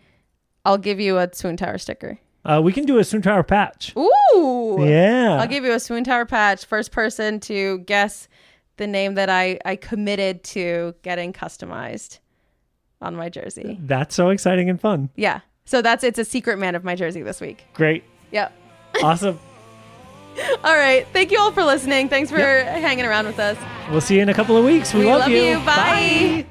I'll give you a Swoontower sticker. We can do a Swoontower patch. Ooh. Yeah. I'll give you a Swoontower patch. First person to guess the name that I committed to getting customized on my jersey. That's so exciting and fun. Yeah. So it's a secret man of my jersey this week. Great. Yep. Awesome. All right. Thank you all for listening. Thanks for hanging around with us. We'll see you in a couple of weeks. We love you. Bye.